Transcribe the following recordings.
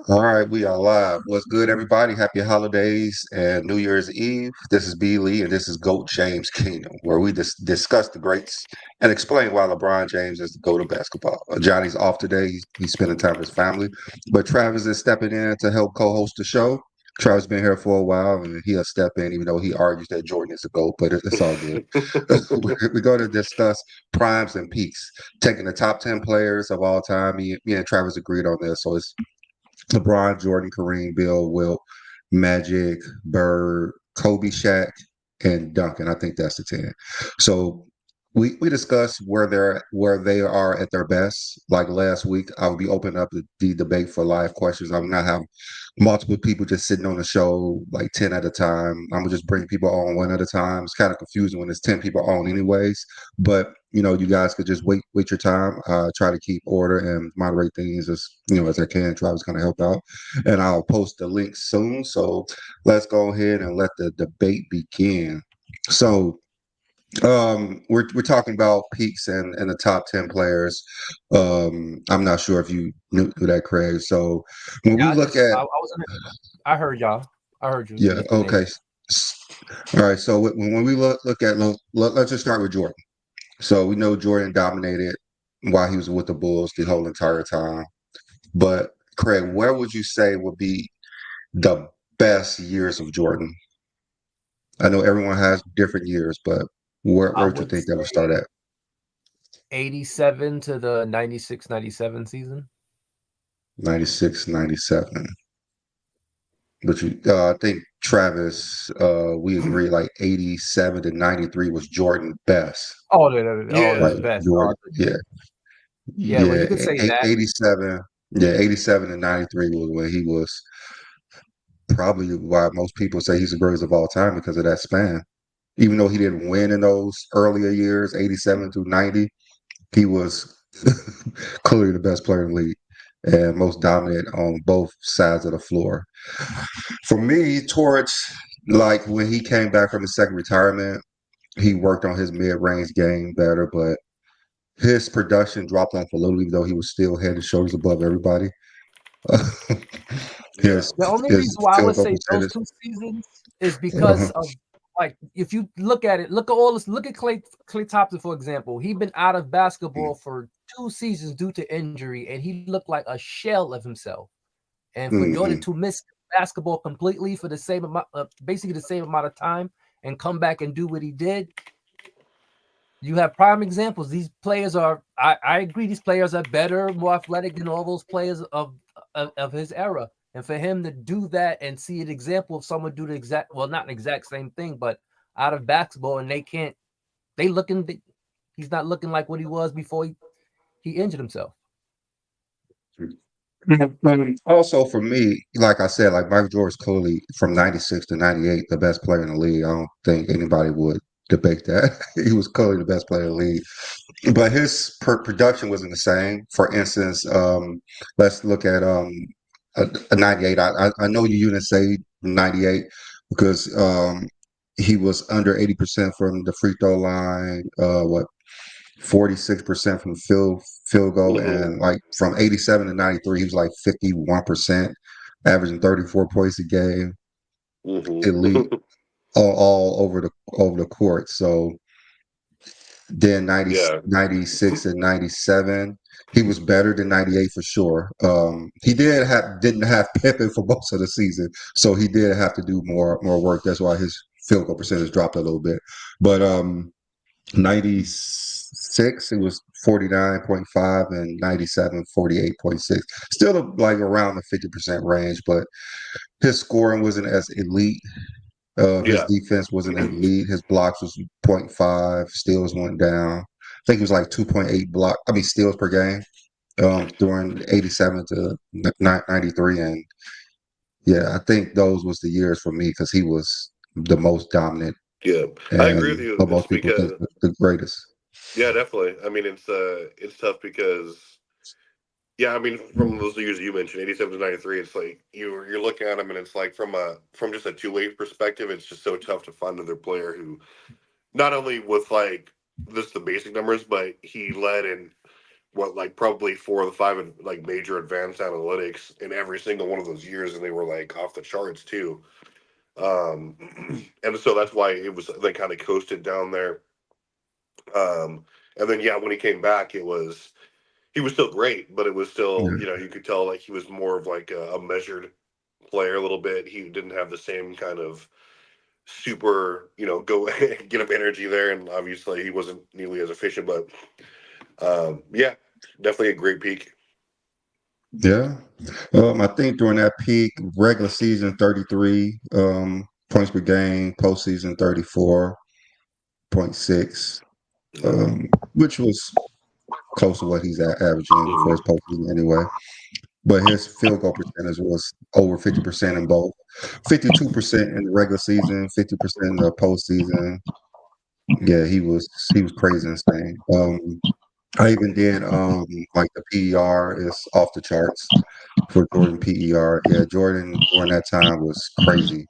All right, we are live. What's good, everybody? Happy holidays and New Year's Eve. This is B. Lee, and this is GOAT James Kingdom, where we discuss the greats and explain why LeBron James is the GOAT of basketball. Johnny's off today. He's spending time with his family, but Travis is stepping in to help co-host the show. Travis been here for a while, and he'll step in, even though he argues that Jordan is the GOAT, but it's all good. We're going to discuss primes and peaks, taking the top 10 players of all time. Me and Travis agreed on this, so it's LeBron, Jordan, Kareem, Bill, Wilt, Magic, Bird, Kobe, Shaq, and Duncan. I think that's the 10. So we discussed where they are at their best. Like last week, I will be opening up the debate for live questions. I'm not have multiple people just sitting on the show like 10 at a time. I'm gonna just bring people on one at a time. It's kind of confusing when there's 10 people on anyways. But you guys could just wait your time. Try to keep order and moderate things as I can. Travis gonna help out, and I'll post the link soon. So let's go ahead and let the debate begin. So we're talking about peaks and the top 10 players. I'm not sure if you knew that, Craig. So when we Yeah, look at I was in it. I heard y'all. I heard you yeah, get the okay. names. All right. So when we look at let's just start with Jordan. So we know Jordan dominated while he was with the Bulls the whole entire time. But Craig, where would you say would be the best years of Jordan? I know everyone has different years, but I where do you would think that would start say at? 87 to the 96-97 season. 96, 97. But I think Travis, we agree like 87 to 93 was Jordan best, Oh, his right? Yeah, best. Oh, Jordan, yeah, yeah. Well, yeah, you could say that. 87, yeah, 87 to 93 was when he was probably why most people say he's the greatest of all time because of that span. Even though he didn't win in those earlier years, 87 through 90, he was clearly the best player in the league and most dominant on both sides of the floor. For me, towards like when he came back from his second retirement, he worked on his mid-range game better, but his production dropped off a little, even though he was still head and shoulders above everybody. yeah, The only his reason why I field would goal say those percentage. two seasons is because Uh-huh. of like if you look at it, look at all this. Look at Clay Thompson for example. He'd been out of basketball for 2 seasons due to injury, and he looked like a shell of himself. And for Jordan Mm-hmm. to miss basketball completely for the same amount, basically the same amount of time, and come back and do what he did, you have prime examples. These players are, I agree, these players are better, more athletic than all those players of his era. And for him to do that and see an example of someone do the exact, well, not an exact same thing, but out of basketball, and they can't, they looking, he's not looking like what he was before he injured himself. Also, for me, like I said, like Michael Jordan's clearly from 96 to 98, the best player in the league. I don't think anybody would debate that. He was clearly the best player in the league. But his production wasn't the same. For instance, let's look at a 98. I know you didn't say 98 because he was under 80% from the free throw line. 46% from field goal, hmm and like from 87 to 93, he was like 51%, averaging 34 points a game, hmm elite all over the court. So then 90 yeah, 96 and 97, he was better than 98 for sure. He didn't have Pippen for most of the season, so he did have to do more work. That's why his field goal percentage dropped a little bit. But 96, it was 49.5, and 97, 48.6. Still like around the 50% range, but his scoring wasn't as elite. His yeah, defense wasn't elite. His blocks was point 0.5, steals went down. I think it was like 2.8 steals per game during 87 to 93. And yeah, I think those was the years for me because he was the most dominant yeah. I agree with and you. what It's most people think because the greatest. yeah, definitely. I mean, it's tough because yeah, I mean, from those years you mentioned, 87 to 93, it's like you're looking at him, and it's like from just a two-way perspective, it's just so tough to find another player who not only with like just the basic numbers, but he led in like probably 4 of the 5 like major advanced analytics in every single one of those years, and they were like off the charts too. Um, and so that's why it was they kind of coasted down there. And then yeah, when he came back, he was still great, but it was still, Yeah. you could tell like he was more of like a measured player a little bit. He didn't have the same kind of super, go get up energy there, and obviously he wasn't nearly as efficient. But yeah, definitely a great peak. Yeah. I think during that peak, regular season 33 points per game, postseason 34.6, which was close to what he's averaging for Mhm. his postseason anyway. But his field goal percentage was over 50% in both, 52% in the regular season, 50% in the postseason. Yeah, he was crazy insane. I even did like the PER is off the charts for Jordan PER. Yeah, Jordan during that time was crazy.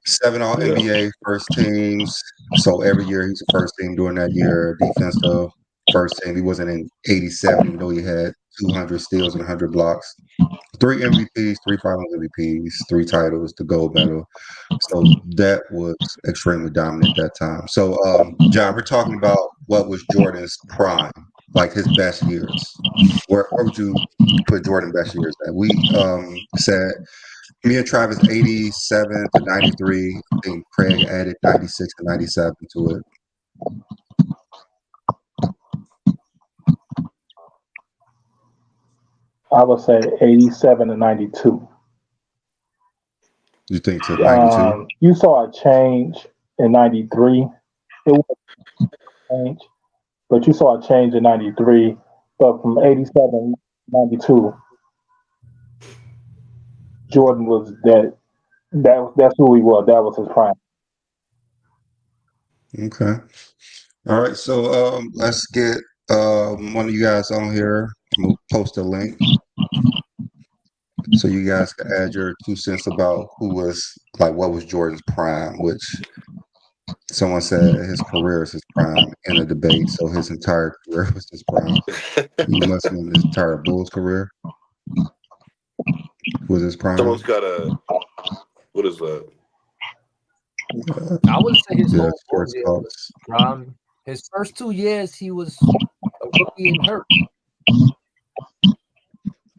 7 all Yeah. NBA first teams. So every year he's the first team during that year. Defensive first team. He wasn't in 87, even though he had 200 steals and 100 blocks. 3 MVPs, 3 Finals MVPs, 3 titles, the gold medal. So that was extremely dominant at that time. So, John, we're talking about what was Jordan's prime, like his best years. Where would you put Jordan best years at? We said me and Travis 87 to 93. I think Craig added 96 to 97 to it. I would say 87 to 92. You think to 92? You saw a change in 93. It was a change, but you saw a change in 93. But from 87 to 92, Jordan was that's who he was. That was his prime. Okay. All right. So let's get one of you guys on here. We'll post a link so you guys can add your 2 cents about what was Jordan's prime, which someone said his career is his prime in a debate. So his entire career was his prime. He must mean his entire Bulls career was his prime. Someone's got what is that? I would say his Yeah, whole sports career was talks. prime. His first 2 years, he was a rookie and hurt.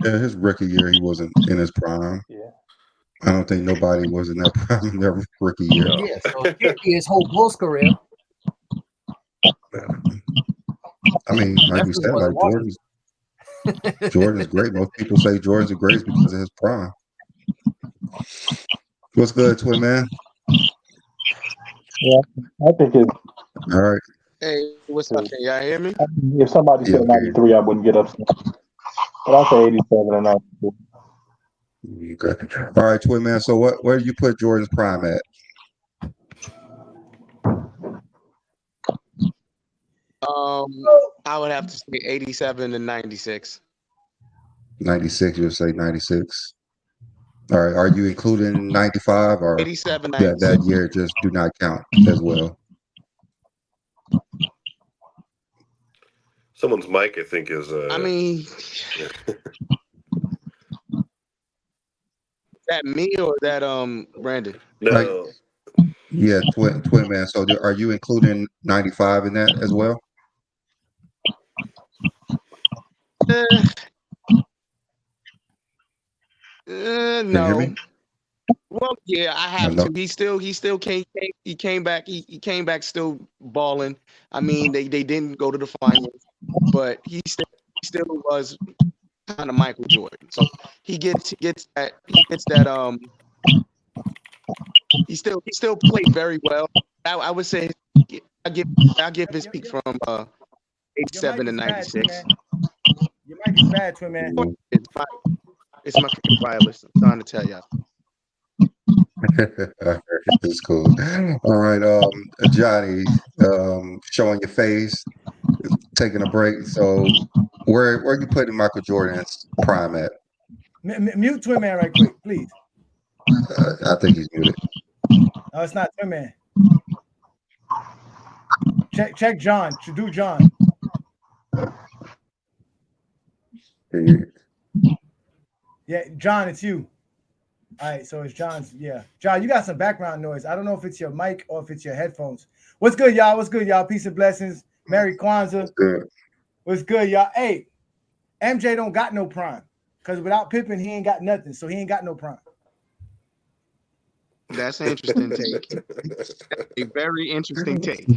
Yeah, his rookie year, he wasn't in his prime. Yeah. I don't think nobody was in that prime in their rookie year. No. Yeah, so it can't be his whole Bulls career. I mean, like we Definitely said, like wasn't Jordan's great. Most people say Jordan's the greatest because of his prime. What's good, Twin Man? Yeah, I think it's. All right. Hey, what's up? Can y'all hear me? If somebody Yeah, said okay. 93, I wouldn't get upset. But I say 87 and 92. Okay. All right, Twin Man. So where do you put Jordan's prime at? I would have to say 87 and 96. 96, you'll say 96. All right. Are you including 95 or 87, that 96. year just do not count as well? Someone's mic, I think, is. I mean, that me or that Brandon? No. Yeah, Twin Man. So are you including 95 in that as well? Can you hear No. me? Well, yeah, I have No. to. He still came back. He came back still balling. I mean, they didn't go to the finals, but he still was kind of Michael Jordan. So he gets that he still played very well. I would say I give his peak from 87 to 96. Your mic is bad, Twin Man. It's my wireless. I'm trying to tell y'all. It's cool. All right, Johnny, showing your face, taking a break. So where you putting Michael Jordan's prime at? Mute Twin Man right quick, please. I think he's muted. No, it's not Twin Man. Check John. Do John. Yeah, John, it's you. All right, so it's John's. Yeah, John, you got some background noise. I don't know if it's your mic or if it's your headphones. What's good, y'all? What's good, y'all? Peace and blessings. Merry Kwanzaa. Good. What's good, y'all? Hey, MJ don't got no prime because without Pippen, he ain't got nothing. So he ain't got no prime. That's an interesting take. A very interesting take.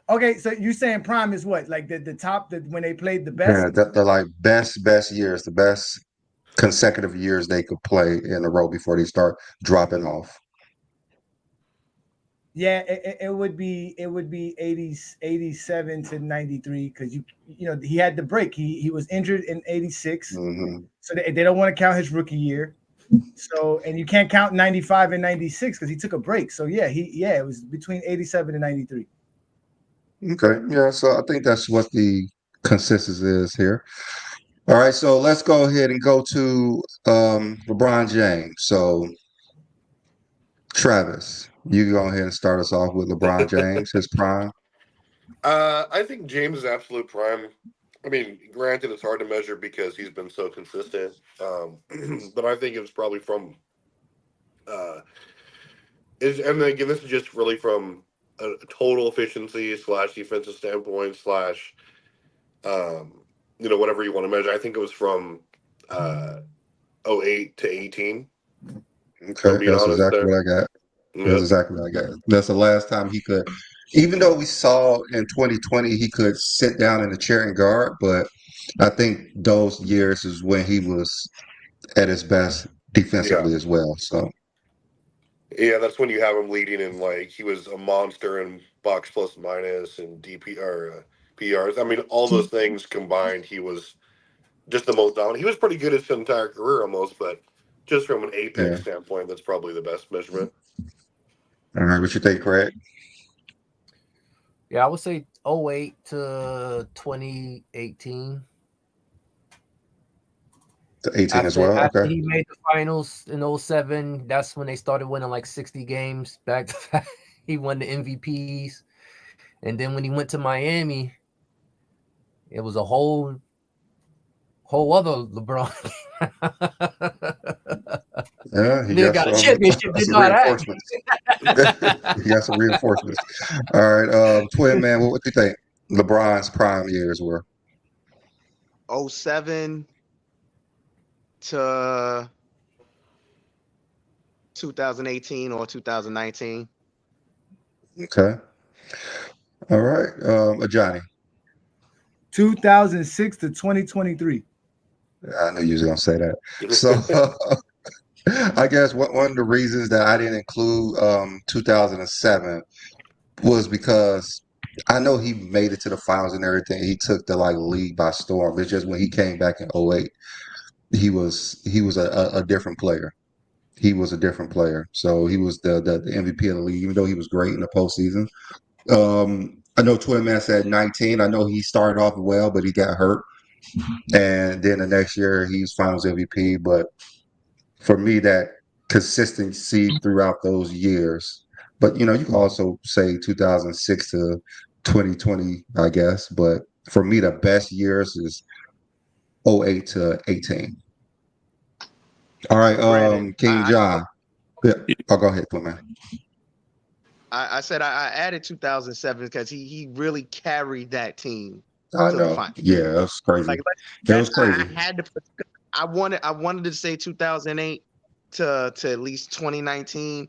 Okay, so you saying prime is what? Like the top that when they played the Yeah, best? the like best years, the best consecutive years they could play in a row before they start dropping off. Yeah, it would be 80s 87 to 93 because you know he had the break. He was injured in 86, so they don't want to count his rookie year. So and you can't count 95 and 96 because he took a break. So yeah, it was between 87 and 93. Okay, yeah, so I think that's what the consensus is here. All right, so let's go ahead and go to LeBron James. So Travis, you go ahead and start us off with LeBron James, his prime. I think James is absolute prime. I mean, granted, it's hard to measure because he's been so consistent. But I think it was probably from. And again, this is just really from a total efficiency / defensive standpoint / whatever you want to measure. I think it was from 08 to 18. Okay, Being that's honest exactly there. what I got. Yep. That's exactly what I got. That's the last time he could, even though we saw in 2020 he could sit down in the chair and guard, but I think those years is when he was at his best defensively as well. So Yeah, that's when you have him leading in like he was a monster in box plus minus and PRs. I mean, all those things combined, he was just the most dominant. He was pretty good his entire career almost, but just from an apex yeah. standpoint, that's probably the best measurement. All right, what you think, Craig? Yeah, I would say 08 to 2018. To 18 as well. After Okay. he made the finals in 07, that's when they started winning like 60 games back to back. He won the MVPs. And then when he went to Miami, it was a whole other LeBron. Yeah, he Nigga got a championship, didn't know how to act. reinforcements. He got some reinforcements. All right, Twin Man, what do you think LeBron's prime years were? 07 to 2018 or 2019. Okay. All right, Johnny. 2006 to 2023. I knew you was gonna say that. So I guess one of the reasons that I didn't include 2007 was because I know he made it to the finals and everything. He took the league by storm. It's just when he came back in 08, he was a different player. He was a different player. So he was the MVP of the league, even though he was great in the postseason. I know Twin Man said 19. I know he started off well, but he got hurt. And then the next year he was finals MVP. But for me, that consistency throughout those years. But you can also say 2006 to 2020, I guess. But for me, the best years is 08 to 18. All right, King John. Yeah. Oh, go ahead, man. I said I added 2007 because he really carried that team. I know. Yeah, that's crazy. It was crazy. I had to. I wanted to say 2008 to at least 2019.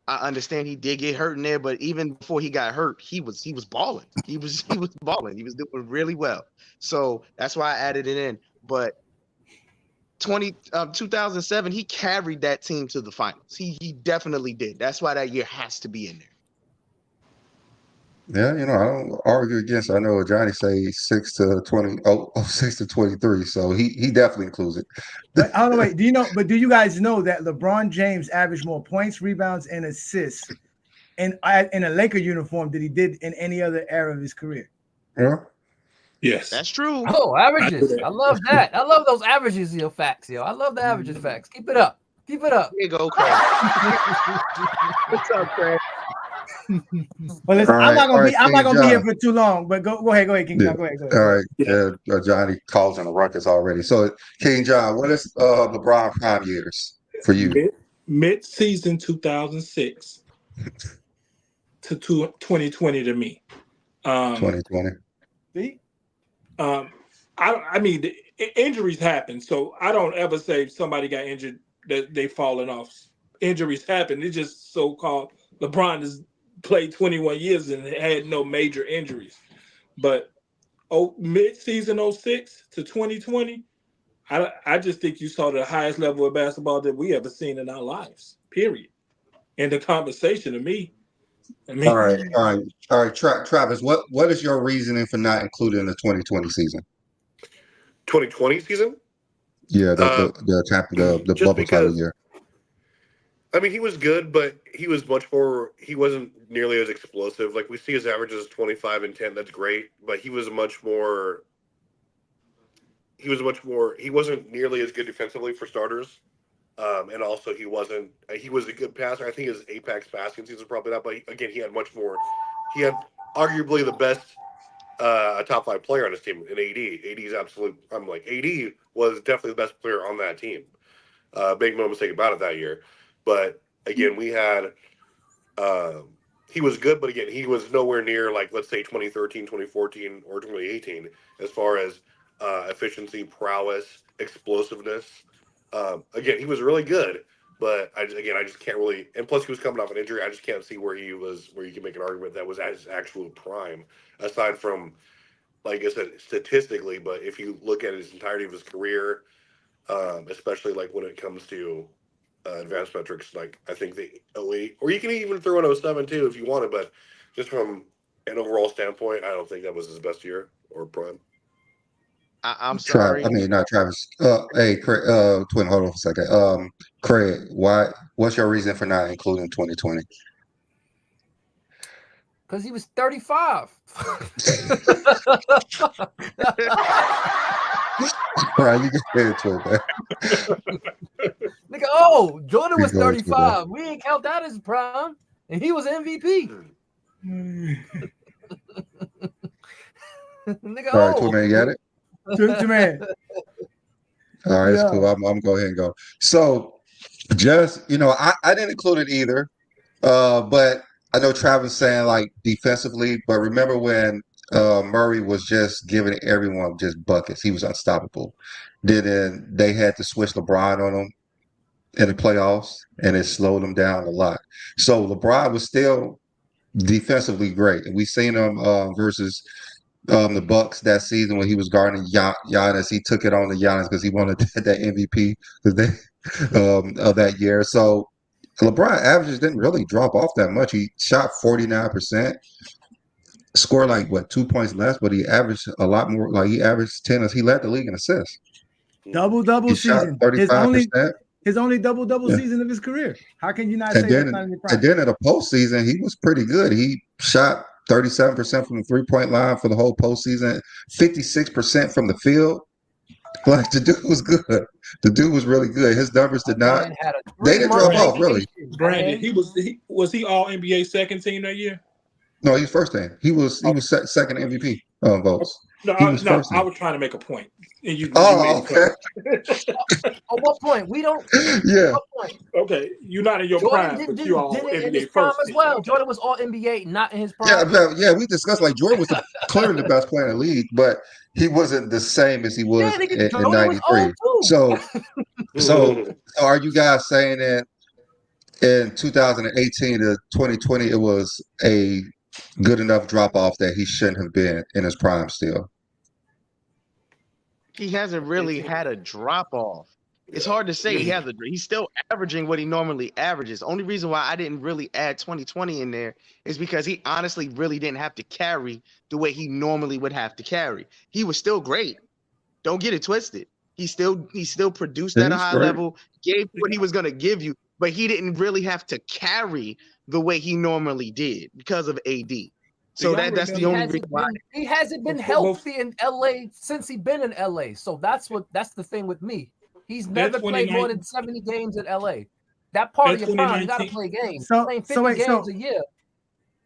I understand he did get hurt in there, but even before he got hurt, he was balling. He was balling. He was doing really well. So that's why I added it in. But 2007, he carried that team to the finals. He definitely did. That's why that year has to be in there. Yeah, I don't argue against it. I know Johnny say 6 to 20, 6 to 23, so he definitely includes it. But I don't know. Wait, do you guys know that LeBron James averaged more points, rebounds, and assists in a Laker uniform than he did in any other era of his career? Yeah. Yes, that's true. Oh, averages! I love that. I love those averages, facts, I love the averages, facts. Keep it up. Keep it up. Here you go, Craig. What's up, Craig? Well, listen, I'm not gonna be here King for too long. But go ahead, King. Yeah. No, go ahead. All right. Johnny calls on the ruckus already. So, King John, what is LeBron prime years for you? Mid-season 2006 to 2020 to me. 2020. See? I mean, injuries happen, so I don't ever say somebody got injured that they falling off. Injuries happen. It's just so-called LeBron has played 21 years and had no major injuries. But mid-season 06 to 2020, I just think you saw the highest level of basketball that we ever seen in our lives, period. And the conversation to me, All right. Travis, what is your reasoning for not including the 2020 season? 2020 season? Yeah, the just bubble title because year. I mean, he was good, but he wasn't nearly as explosive. Like, we see his averages 25 and 10. That's great. But he wasn't nearly as good defensively for starters. And also he was a good passer. I think his apex passing season was probably not, but again, he had arguably the best, top 5 player on his team in AD. AD was definitely the best player on that team. Make no mistake about it that year. But again, he was good, but again, he was nowhere near, like, let's say 2013, 2014, or 2018 as far as efficiency, prowess, explosive-ness. Again, he was really good, but I just can't really. And plus, he was coming off an injury. I just can't see where you can make an argument that was at his actual prime, aside from, like I said, statistically. But if you look at his entirety of his career, especially like when it comes to advanced metrics, like I think the 08, or you can even throw in 07 too if you wanted, but just from an overall standpoint, I don't think that was his best year or prime. I'm sorry. Not Travis. Hey, Craig, Twin, hold on for a second. Craig, what's your reason for not including 2020? Because he was 35. All right, you can get into it, man. Nigga, Jordan was 35. We ain't count that as prime. And he was MVP. Nigga, all right, Twin Man, you got it? Twin Man. All right, it's cool. I'm going to go ahead and go. So, just, I didn't include it either. But I know Travis saying, like, defensively, but remember when Murray was just giving everyone just buckets. He was unstoppable. Then they had to switch LeBron on him in the playoffs, and it slowed him down a lot. So LeBron was still defensively great. And we seen him versus the Bucks that season when he was guarding Giannis. He took it on to Giannis because he wanted that MVP of that year. So LeBron averages didn't really drop off that much. He shot 49%, scored 2 points less, but he averaged a lot more. Like, he averaged 10. He led the league in assists. Double He season. shot 35%. His only double season of his career. How can you not say that's not in your prime? And then in the postseason, he was pretty good. He shot 37% from the 3-point line for the whole postseason, 56% from the field. Like, the dude was good. The dude was really good. His numbers didn't drop off, really. Brandon, was he all NBA second team that year? No, he was first team. He was second MVP votes. I was trying to make a point. Okay. At what point? We don't. Yeah. What point? Okay, you're not in your Jordan prime, but you all NBA in his first prime as team. well. Jordan was all NBA, not in his prime. Yeah. We discussed, like, Jordan was clearly the best player in the league, but he wasn't the same as he was in 93. So are you guys saying that in 2018 to 2020 it was a good enough drop off that he shouldn't have been in his prime still? He hasn't really had a drop off. It's hard to say. He's still averaging what he normally averages. Only reason why I didn't really add 2020 in there is because he honestly really didn't have to carry the way he normally would have to carry. He was still great. Don't get it twisted. He still produced at a high level, gave what he was going to give you, but he didn't really have to carry the way he normally did because of AD. So that's the only reason why. He hasn't been healthy in LA since he's been in LA. So that's the thing with me. He's never played more than 70 games in LA. That part of your prime, you got to play games. Playing 50 games a year.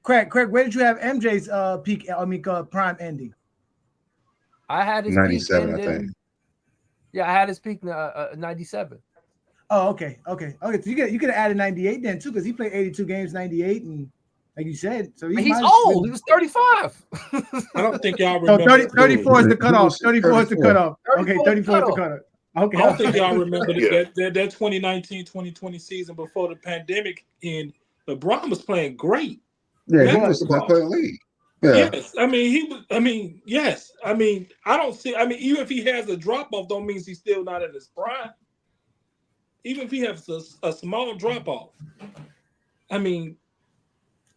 Craig, where did you have MJ's peak? I mean, prime ending. I had his 97, peak I think. Yeah, I had his peak 97. Oh, okay. So you could have added 98 then too, because he played 82 games, 98, and like you said, so He's old. He was 35. I don't think y'all So remember. 34 is the cutoff. 34 is the 34. cutoff. Okay, 34 is the cutoff. Okay. I don't think y'all remember Yeah. that 2019-2020 season before the pandemic, and LeBron was playing great. Yeah, he Remember was the the best ball. player in the league. Yeah. Yes, I mean he was. I mean, yes, I mean I don't see. I mean, even if he has a drop off, don't mean he's still not in his prime. Even if he has a small drop off, I mean,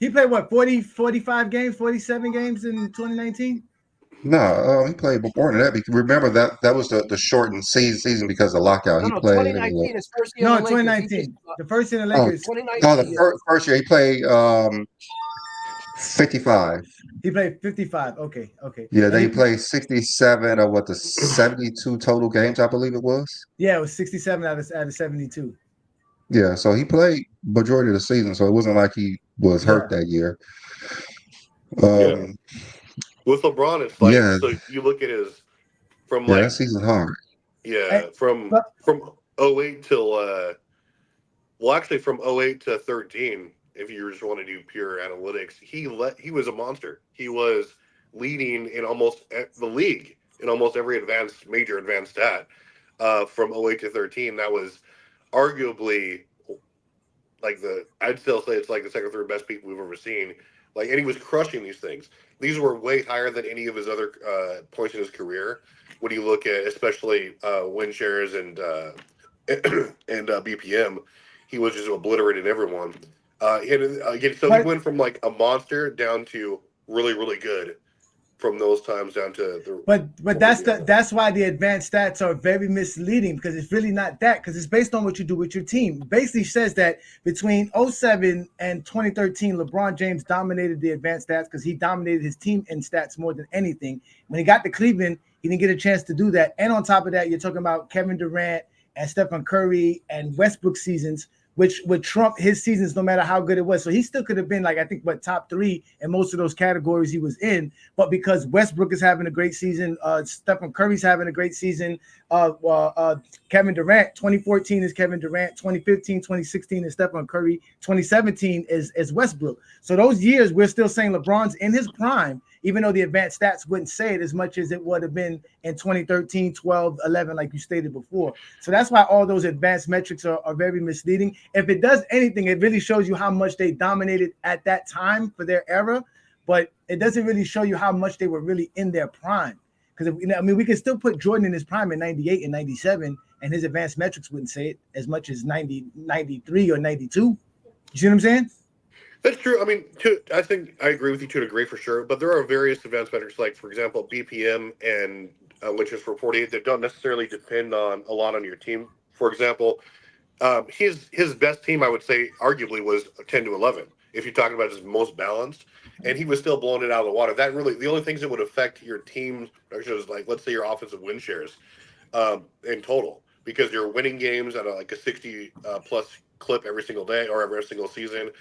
He played what, 40, 45 games, 47 games in 2019? No, he played before that. Because remember that was the shortened season because of lockout. No, He no, played. 2019, his first year No, in the Lakers. He 2019. just, The first year in the Oh, Lakers. 2019. the first year he played 55. He played 55. Okay. Yeah, And they played 67 of what the 72 total games, I believe it was. Yeah, it was 67 out of 72. Yeah, so he played majority of the season, so it wasn't like he was hurt that year. Yeah. With LeBron, it's like, Yeah. so you look at his from Yeah, like that season's hard. yeah from 08 till well actually from 08 to 13. If you just want to do pure analytics, he was a monster. He was leading in almost the league in almost every major advanced stat from 08 to 13. That was arguably like I'd still say it's like the second or third best peak we've ever seen. Like, and he was crushing these things. These were way higher than any of his other points in his career. When you look at especially win shares and BPM, he was just obliterating everyone. Again, so he went from like a monster down to really, really good. From those times down to the but that's why the advanced stats are very misleading, because it's really not that, because it's based on what you do with your team. It basically says that between 07 and 2013, LeBron James dominated the advanced stats because he dominated his team in stats more than anything. When he got to Cleveland, he didn't get a chance to do that. And on top of that, you're talking about Kevin Durant and Stephen Curry and Westbrook seasons, which would trump his seasons no matter how good it was. So he still could have been like, I think, top 3 in most of those categories he was in. But because Westbrook is having a great season, Stephen Curry's having a great season, Kevin Durant, 2014 is Kevin Durant, 2015, 2016 is Stephen Curry, 2017 is Westbrook. So those years, we're still saying LeBron's in his prime, even though the advanced stats wouldn't say it as much as it would have been in 2013, 12, 11, like you stated before. So that's why all those advanced metrics are very misleading. If it does anything, it really shows you how much they dominated at that time for their era, but it doesn't really show you how much they were really in their prime. Because, we can still put Jordan in his prime in 98 and 97, and his advanced metrics wouldn't say it as much as 90, 93 or 92. You see what I'm saying? That's true. I mean, I think I agree with you to a degree for sure, but there are various advanced metrics, like, for example, BPM and which is for 48, that don't necessarily depend on a lot on your team. For example, his best team, I would say, arguably, was 10 to 11. If you're talking about his most balanced, and he was still blowing it out of the water. That really, the only things that would affect your team, is like, let's say your offensive win shares in total, because you're winning games at like a 60 plus clip every single day or every single season.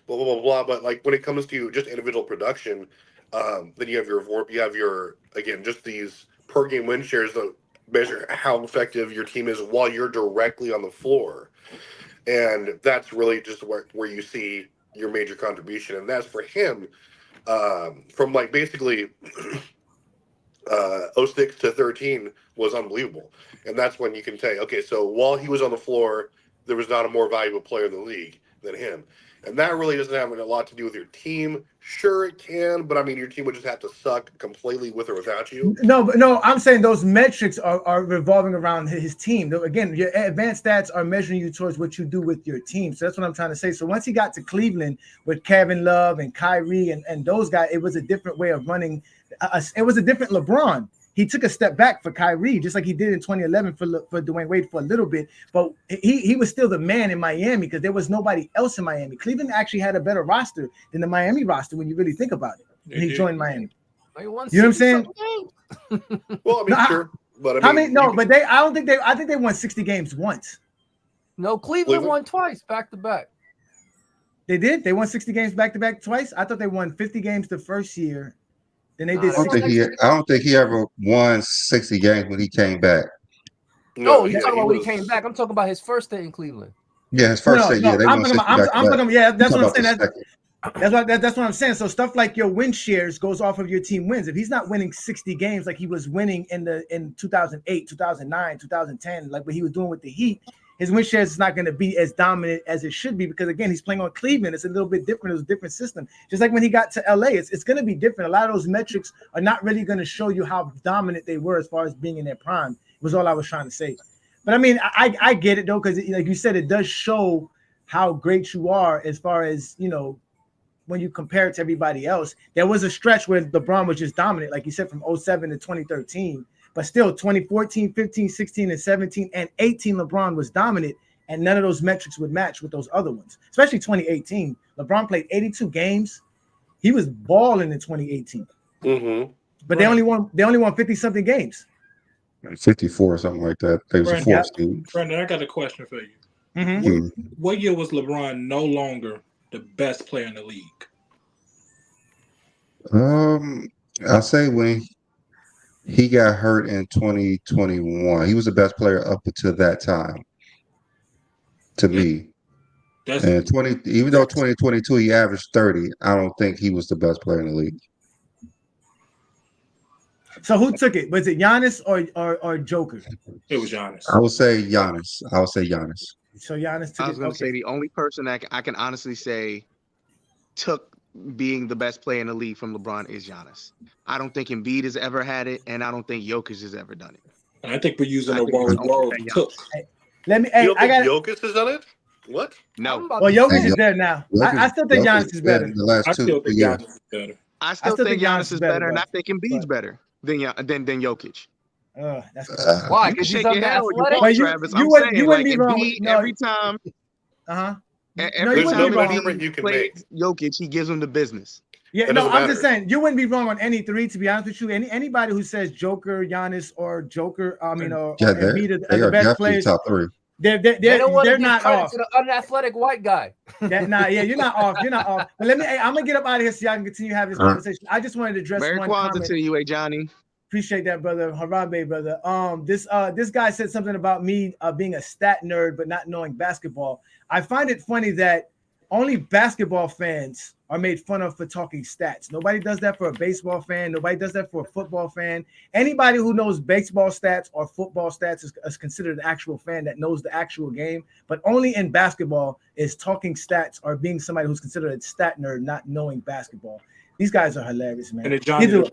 Blah, blah, blah, blah. But like when it comes to just individual production, then you have your again, just these per game win shares that measure how effective your team is while you're directly on the floor. And that's really just where you see your major contribution. And that's for him from like basically 06 to 13 was unbelievable. And that's when you can say, okay, so while he was on the floor, there was not a more valuable player in the league than him. And that really doesn't have a lot to do with your team. Sure, it can, but I mean, your team would just have to suck completely with or without you. No, I'm saying those metrics are revolving around his team. Again, your advanced stats are measuring you towards what you do with your team. So that's what I'm trying to say. So once he got to Cleveland with Kevin Love and Kyrie and those guys, it was a different way of running. It was a different LeBron. He took a step back for Kyrie, just like he did in 2011 for Dwayne Wade for a little bit. But he was still the man in Miami because there was nobody else in Miami. Cleveland actually had a better roster than the Miami roster when you really think about it. When he joined Miami. You know what I'm saying? Well, I mean, sure. But I think they won 60 games once. No, Cleveland won twice back to back. They did. They won 60 games back to back twice. I thought they won 50 games the first year. Then they did. I don't think he ever won 60 games when he came back. No, you're talking about when he came back. I'm talking about his first stint in Cleveland. Yeah, his first stint. Yeah, they won 60 back. Yeah, that's what I'm saying. That's what I'm saying. So stuff like your win shares goes off of your team wins. If he's not winning 60 games like he was winning in 2008, 2009, 2010, like what he was doing with the Heat, his win shares is not going to be as dominant as it should be because, again, he's playing on Cleveland. It's a little bit different. It's a different system. Just like when he got to LA, it's going to be different. A lot of those metrics are not really going to show you how dominant they were as far as being in their prime, was all I was trying to say. But, I mean, I get it, though, because, like you said, it does show how great you are as far as, you know, when you compare it to everybody else. There was a stretch where LeBron was just dominant, like you said, from 07 to 2013. But still, 2014, 15, 16, and 17, and 18, LeBron was dominant, and none of those metrics would match with those other ones, especially 2018. LeBron played 82 games. He was balling in 2018. Mm-hmm. But they only won 50-something games. 54 or something like that. They was a fourth team. Brandon, I got a question for you. Mm-hmm. What year was LeBron no longer the best player in the league? I say when he got hurt in 2021. He was the best player up until that time, to me. And even though 2022 he averaged 30, I don't think he was the best player in the league. So who took it? Was it Giannis or Joker? It was Giannis. I would say Giannis. So Giannis took it. I was going to say the only person that I can honestly say took being the best player in the league from LeBron is Giannis. I don't think Embiid has ever had it, and I don't think Jokic has ever done it. And I think we're using the word took. Let me. You don't think Jokic has done it? What? No. Well, Jokic is there now. I still think Giannis is better. I still think Giannis is better. I still think Giannis is better, and I think Embiid's better than Jokic. That's why? Because he's athletic. Travis. I'm saying, like, Embiid, every time. Every time he plays Jokic, he gives him the business. Yeah, no, I'm just saying you wouldn't be wrong on any three. To be honest with you, anybody who says Joker, Giannis, or Joker, or Embiid are the best players. Top three. They're not off. To the unathletic white guy. You're not off. You're not off. But I'm gonna get up out of here so y'all can continue having this conversation. I just wanted to address Merry one Kwanzaa comment. to you, Johnny. Appreciate that, brother. Harambe, brother. This guy said something about me being a stat nerd but not knowing basketball. I find it funny that only basketball fans are made fun of for talking stats. Nobody does that for a baseball fan. Nobody does that for a football fan. Anybody who knows baseball stats or football stats is considered an actual fan that knows the actual game. But only in basketball is talking stats or being somebody who's considered a stat nerd not knowing basketball. These guys are hilarious, man. And Johnny, to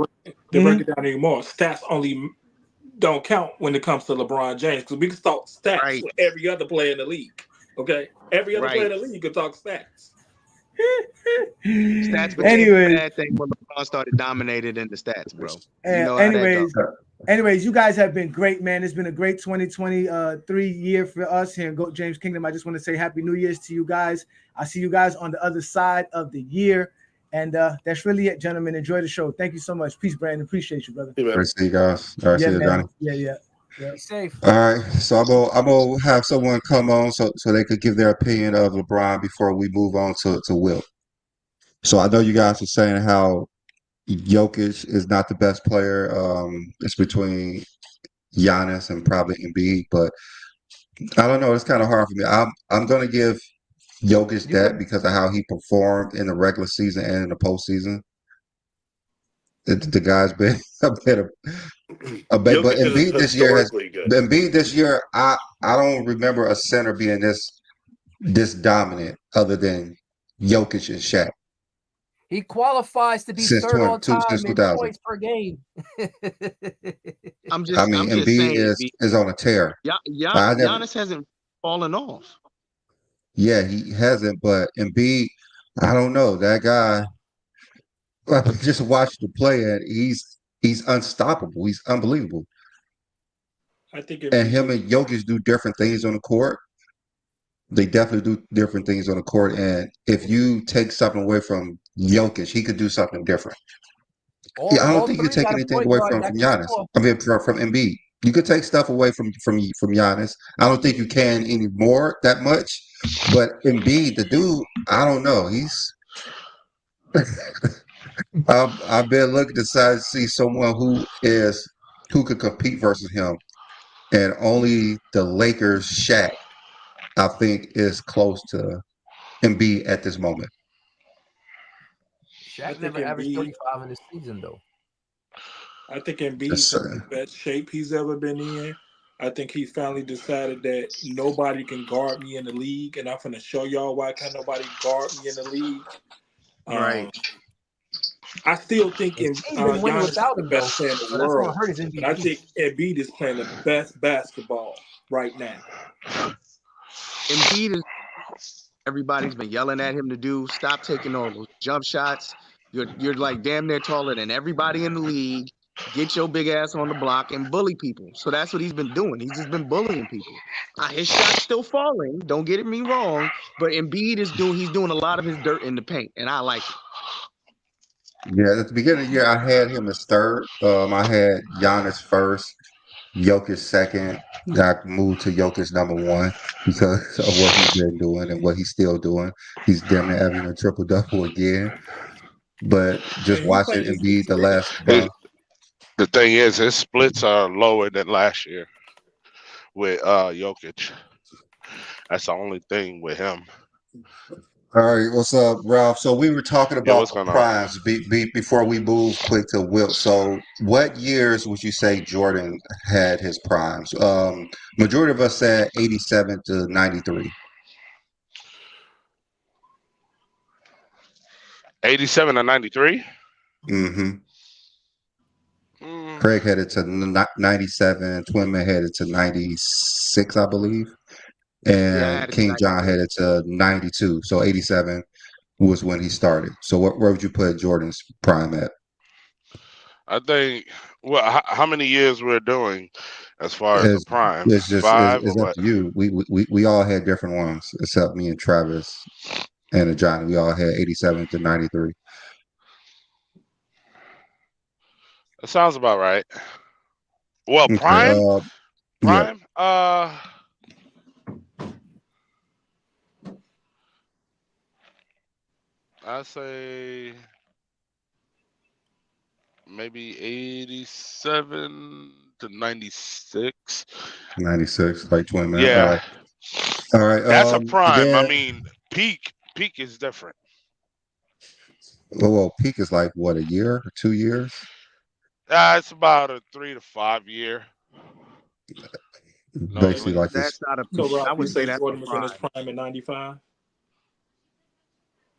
break it down anymore, stats only don't count when it comes to LeBron James because we can talk stats with every other player in the league. Okay, every other player in the league can talk stats. Stats became a bad thing when LeBron started dominating in the stats, bro. Anyways, you guys have been great, man. It's been a great 2023 year for us here in Goat James Kingdom. I just want to say Happy New Year's to you guys. I'll see you guys on the other side of the year. And that's really it, gentlemen. Enjoy the show. Thank you so much. Peace, Brandon. Appreciate you, brother. Great to see you guys. All right, see you, Johnny. Yeah. Be safe. All right, so I'm gonna have someone come on so they could give their opinion of LeBron before we move on to Wilt. So I know you guys are saying how Jokic is not the best player. It's between Giannis and probably Embiid, but I don't know. It's kind of hard for me. I'm gonna give Jokic that because of how he performed in the regular season and in the postseason. The guy's been a bit, but Embiid this year, I don't remember a center being this dominant other than Jokic and Shaq. He qualifies to be third on time in points per game. Embiid is on a tear. Giannis hasn't fallen off. Yeah, he hasn't, but Embiid, I don't know. That guy, I just watched the play, and he's unstoppable. He's unbelievable. I think and him and Jokic do different things on the court. They definitely do different things on the court. And if you take something away from Jokic, he could do something different. I don't think you can take anything away from Giannis. I mean, from Embiid. You could take stuff away from Giannis. I don't think you can anymore that much. But Embiid, the dude, I don't know. He's I've been looking to see someone who could compete versus him, and only the Lakers' Shaq, I think, is close to Embiid at this moment. I Shaq think never averaged Embiid. 35 in the season, though. I think Embiid's in the best shape he's ever been in. I think he finally decided that nobody can guard me in the league, and I'm going to show y'all why can't nobody guard me in the league. Right. I still think His team been winning Giannis is without the him, though. best player in the So that's gonna world, hurt his but I MVP. think Embiid is playing the best basketball right now. Embiid is everybody's been yelling at him to do. Stop taking all those jump shots. You're like damn near taller than everybody in the league. Get your big ass on the block and bully people. So that's what he's been doing. He's just been bullying people. His shot's still falling. Don't get me wrong, but Embiid is doing a lot of his dirt in the paint, and I like it. Yeah, at the beginning of the year, I had him as third. I had Giannis first, Jokic second. I moved to Jokic number one because of what he's been doing and what he's still doing. He's damn near averaging a triple double again. But just And he watching played his Embiid the last The thing is, his splits are lower than last year with Jokic. That's the only thing with him. All right, what's up, Ralph? So we were talking Yeah, about what's the going on? primes before we move quick to Wilt. So what years would you say Jordan had his primes? Majority of us said 87 to 93. 87 and 93. Mm-hmm. Craig headed to 97. Twinman headed to 96, I believe. And King John headed to 92. So 87 was when he started. So where would you put Jordan's prime at? I think. Well, how many years we're doing as far as the prime? It's just 5 it's or up what? to you. We all had different ones, except me and Travis and Johnny. We all had 87 to 93. That sounds about right. Well, Okay. prime. Yeah. I say maybe 87 to 96. 96, like Twin Man. Yeah. All right. That's a prime. Then, I mean, peak is different. well, peak is like what, a year or 2 years? It's about a 3 to 5 year. Basically, like that's not a peak. So Ralph, I you would say say that's Jordan a was in his prime. prime in 95?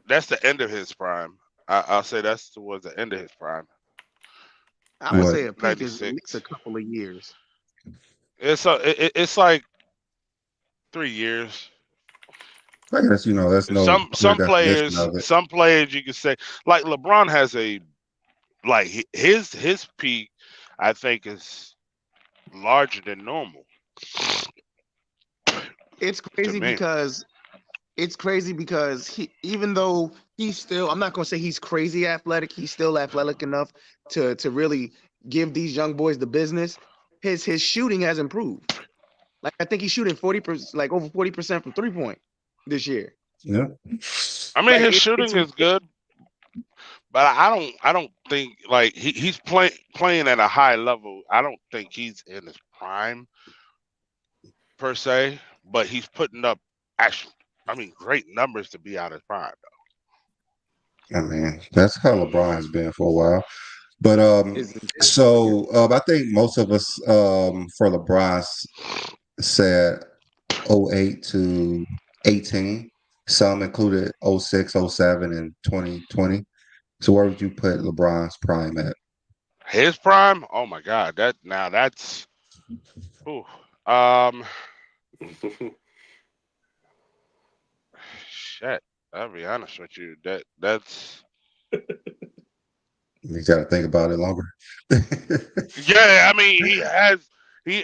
That's the end of his prime. I'll say that's towards the end of his prime. I would say a peak 96. is at least a couple of years. It's like 3 years. I guess that's no Some clear definition of it. some players you could say like LeBron has a like his peak I think is larger than normal. It's crazy because he, even though he's still, I'm not gonna say he's crazy athletic, he's still athletic enough to really give these young boys the business. His shooting has improved. Like I think he's shooting 40%, like over 40% from 3-point this year. Yeah. I mean, his shooting is good, but I don't think like he's playing at a high level. I don't think he's in his prime per se, but he's putting up great numbers to be out of his prime though. I mean, that's how LeBron has been for a while. But I think most of us for LeBron said 08 to 18. Some included 06, 07, and 2020. So where would you put LeBron's prime at? His prime? Oh my God, that's shit. I'll be honest with you. That's You got to think about it longer. yeah. I mean,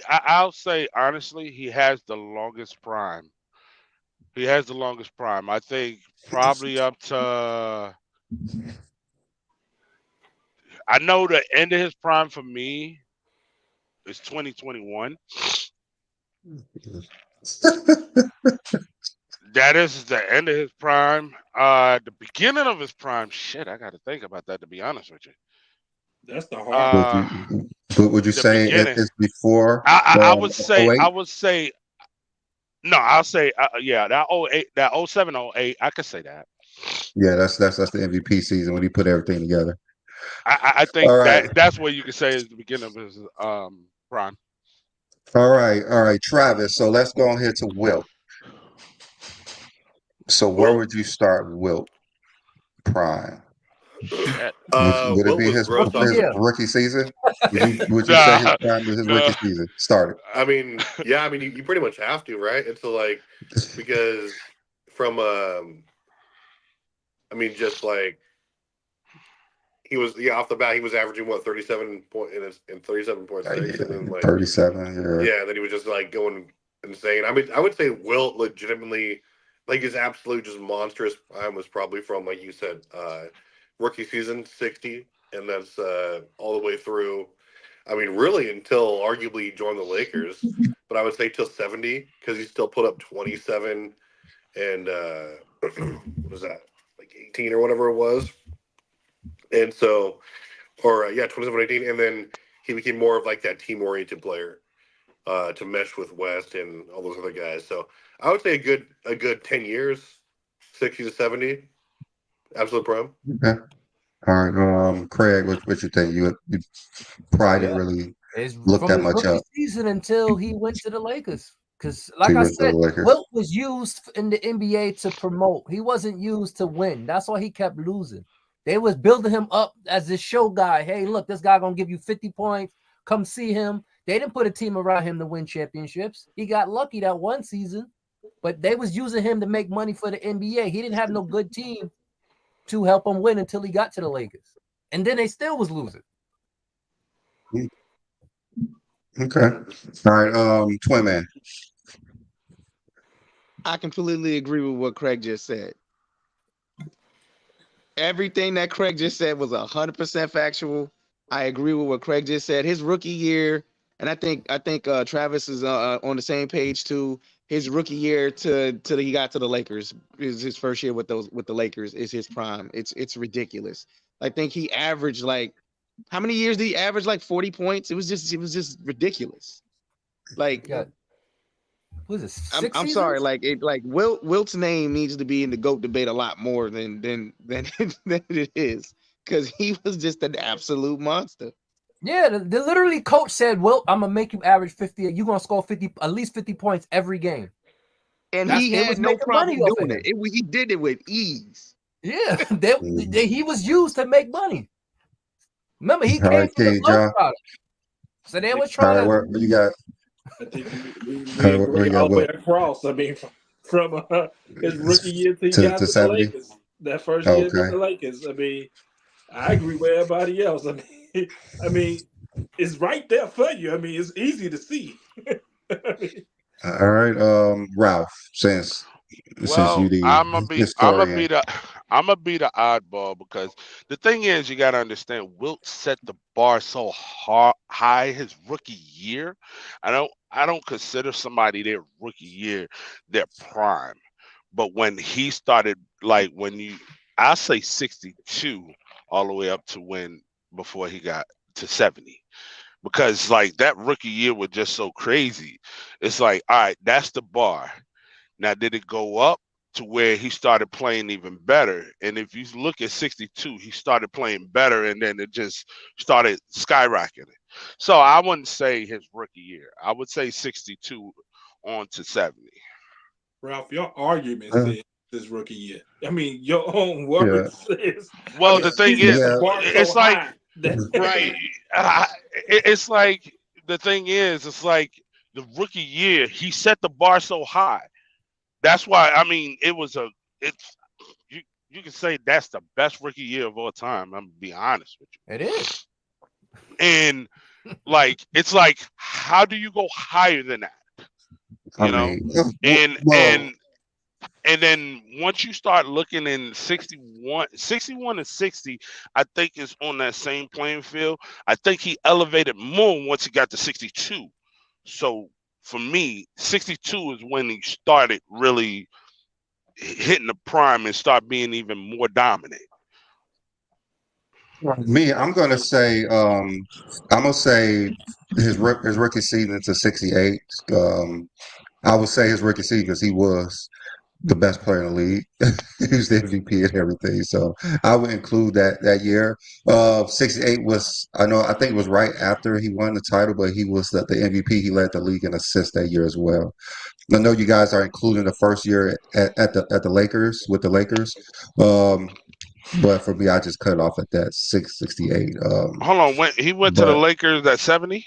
I'll say honestly, he has the longest prime. He has the longest prime. I think probably up to. I know the end of his prime for me is 2021. That is the end of his prime. The beginning of his prime. Shit, I got to think about that, to be honest with you. That's the hard. Would you The say beginning. it's before I would say. 08? I would say. No, I'll say. Yeah, that 08, that 07, 08, I could say that. Yeah, that's the MVP season when he put everything together. I All think right. that's what you could say is the beginning of his prime. All right, Travis. So let's go on here to Wilt. So where would you start Wilt prime? Shit. Would it Wilt be was his gross off. rookie season? Would you say his Nah, prime was his nah. rookie season? Started. I mean, yeah, I mean, you pretty much have to, right? It's like because from I mean, just like he was, off the bat, he was averaging what 37 point in 37.6, and then like 37. yeah, then he was just like going insane. I mean, I would say Wilt legitimately, like his absolute just monstrous prime was probably from, like you said, rookie season 60, and that's all the way through. I mean, really until arguably he joined the Lakers, but I would say till 70 because he still put up 27 and what was that, like 18 or whatever it was, and so, or yeah, 27, 18, and then he became more of like that team oriented player to mesh with West and all those other guys. So I would say a good 10 years, 60 to 70, absolute prime. Okay. All right. Craig, what you think? You probably didn't really look From that his much rookie up. season until he went to the Lakers. Because, He like I went to the said, Lakers. Wilt was used in the NBA to promote. He wasn't used to win. That's why he kept losing. They was building him up as this show guy. Hey, look, this guy gonna give you 50 points. Come see him. They didn't put a team around him to win championships. He got lucky that one season, but they was using him to make money for the NBA. He didn't have no good team to help him win until he got to the Lakers, and then they still was losing. Okay. All right. Twin Man. I completely agree with what Craig just said. Everything that Craig just said was 100% factual. I agree with what Craig just said. His rookie year, and I think Travis is on the same page too. His rookie year to he got to the Lakers is his first year with the Lakers is his prime. It's ridiculous. I think he averaged like, how many years did he average? Like 40 points. It was just ridiculous. Like, Got, what is this, I'm sorry. Like Wilt's name needs to be in the GOAT debate a lot more than than it is, because he was just an absolute monster. Yeah, the literally coach said, "Well, I'm gonna make you average 50. You're gonna score 50, at least 50 points every game." And he had no problem doing it. He did it with ease. Yeah, he was used to make money. Remember, he All came right, from the King blood John. product. So they were All trying right, to. what you got? I think we Where agree you all got, the way Wilt? across. I mean, from his rookie year till he To got to the 70? Lakers. That first year with Okay. the Lakers. I mean, I agree with everybody else. I mean, it's right there for you. I mean, it's easy to see. All right, Ralph, since you Well, the historian. I'm gonna be the oddball, because the thing is, you gotta understand, Wilt set the bar so high his rookie year. I don't consider somebody their rookie year their prime, but when he started, like I say 62 all the way up to before he got to 70. Because like that rookie year was just so crazy. It's like, all right, that's the bar. Now, did it go up to where he started playing even better? And if you look at 62, he started playing better, and then it just started skyrocketing. So I wouldn't say his rookie year. I would say 62 on to 70. Ralph, your argument says his rookie year. I mean, your own words says. Well, I mean, the thing he is, set the bar it's so like, high that, right. It's like, the thing is, it's like the rookie year, he set the bar so high. That's why, I mean, you can say that's the best rookie year of all time. I'm gonna be honest with you. It is. And like, it's like, how do you go higher than that? You know? And then once you start looking in 61 and 60, I think is on that same playing field. I think he elevated more once he got to 62. So for me, 62 is when he started really hitting the prime and start being even more dominant? Me, I'm gonna say his rookie season to 68. I would say his rookie season because he was the best player in the league. He was the MVP and everything. So I would include that year. 68 was I think it was right after he won the title, but he was the MVP. He led the league in assists that year as well. I know you guys are including the first year at the Lakers with the Lakers. But for me, I just cut it off at that 68. Hold on, when he went to the Lakers at 70?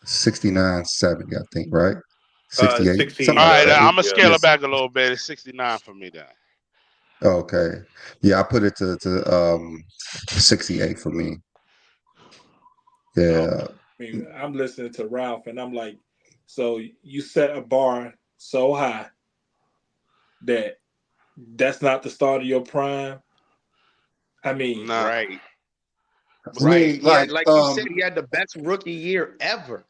69, 70, I think, right? 68. 16. All right, I'm gonna Yeah. scale it back a little bit. It's 69 for me then. Okay. Yeah, I put it to 68 for me. Yeah. I mean, I'm listening to Ralph, and I'm like, so you set a bar so high that that's not the start of your prime. I mean, Nah. Right. I mean, Like you said, he had the best rookie year ever.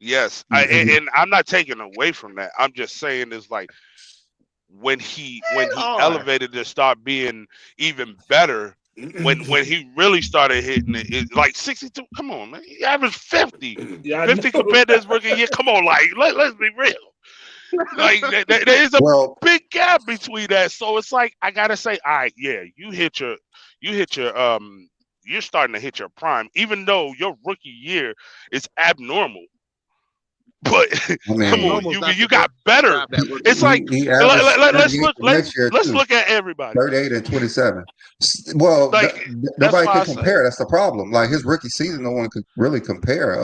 Yes, and I'm not taking away from that. I'm just saying it's like when he elevated to start being even better. When he really started hitting it like 62. Come on, man. He averaged 50. Yeah, 50 compared to his rookie year. Come on, like let's be real. Like there is a big gap between that. So it's like I gotta say, all right, yeah, you're starting to hit your prime, even though your rookie year is abnormal. But come on, you got better. It's like let's look at everybody. 38 and 27. Well, like, nobody can compare. That's the problem. Like his rookie season, no one could really compare.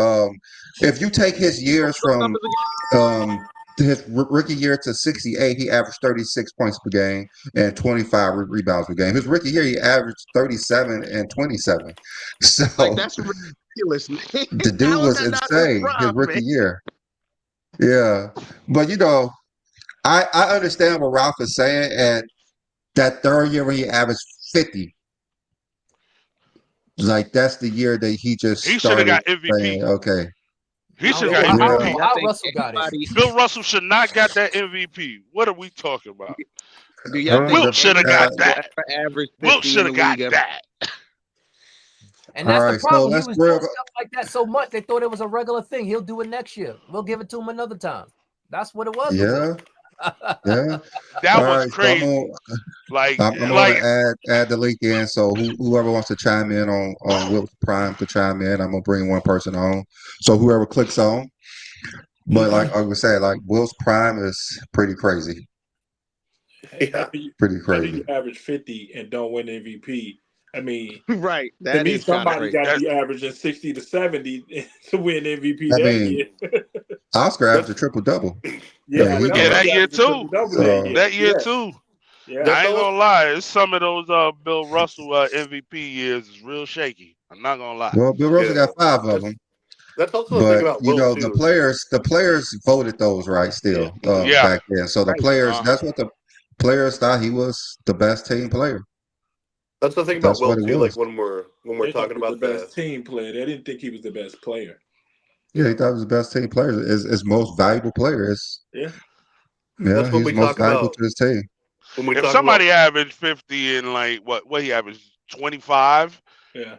If you take his years from his rookie year to 68, he averaged 36 points per game and 25 rebounds per game. His rookie year, he averaged 37 and 27. So like, that's ridiculous, man. The dude was insane his rookie year. Yeah, but I understand what Ralph is saying. At that third year when he averaged 50, like that's the year that he should have got MVP. Saying, okay, he should have got MVP. How Russell got it? Bill Russell should not got that MVP. What are we talking about? Wilt should have got that. Wilt should have got that. And that's the problem. He was doing stuff like that so much they thought it was a regular thing. He'll do it next year. We'll give it to him another time. That's what it was. Yeah. Yeah. That was crazy. So I'm gonna add the link in. So whoever wants to chime in on Wilt Prime could chime in. I'm gonna bring one person on. So whoever clicks on. But like I was saying, like Wilt's Prime is pretty crazy. Yeah. Pretty crazy. You average 50 and don't win MVP. I mean, right. That means somebody got to be averaging 60 to 70 to win MVP year. Oscar averaged a triple double. Yeah, that year too. That year too. Yeah. I ain't gonna lie. It's some of those Bill Russell MVP years is real shaky. I'm not gonna lie. Well, Bill Russell got 5 of them. That's also the thing about Wilt too. the players voted those right still back then. So the players, that's what the players thought he was the best team player. That's the thing about Wilt too. Like when we're talking about the best team player, they didn't think he was the best player. Yeah, he thought he was the best team player. His most valuable player is. Yeah, that's what he's most valuable to his team. If somebody averaged 50 and like what he averaged 25, yeah,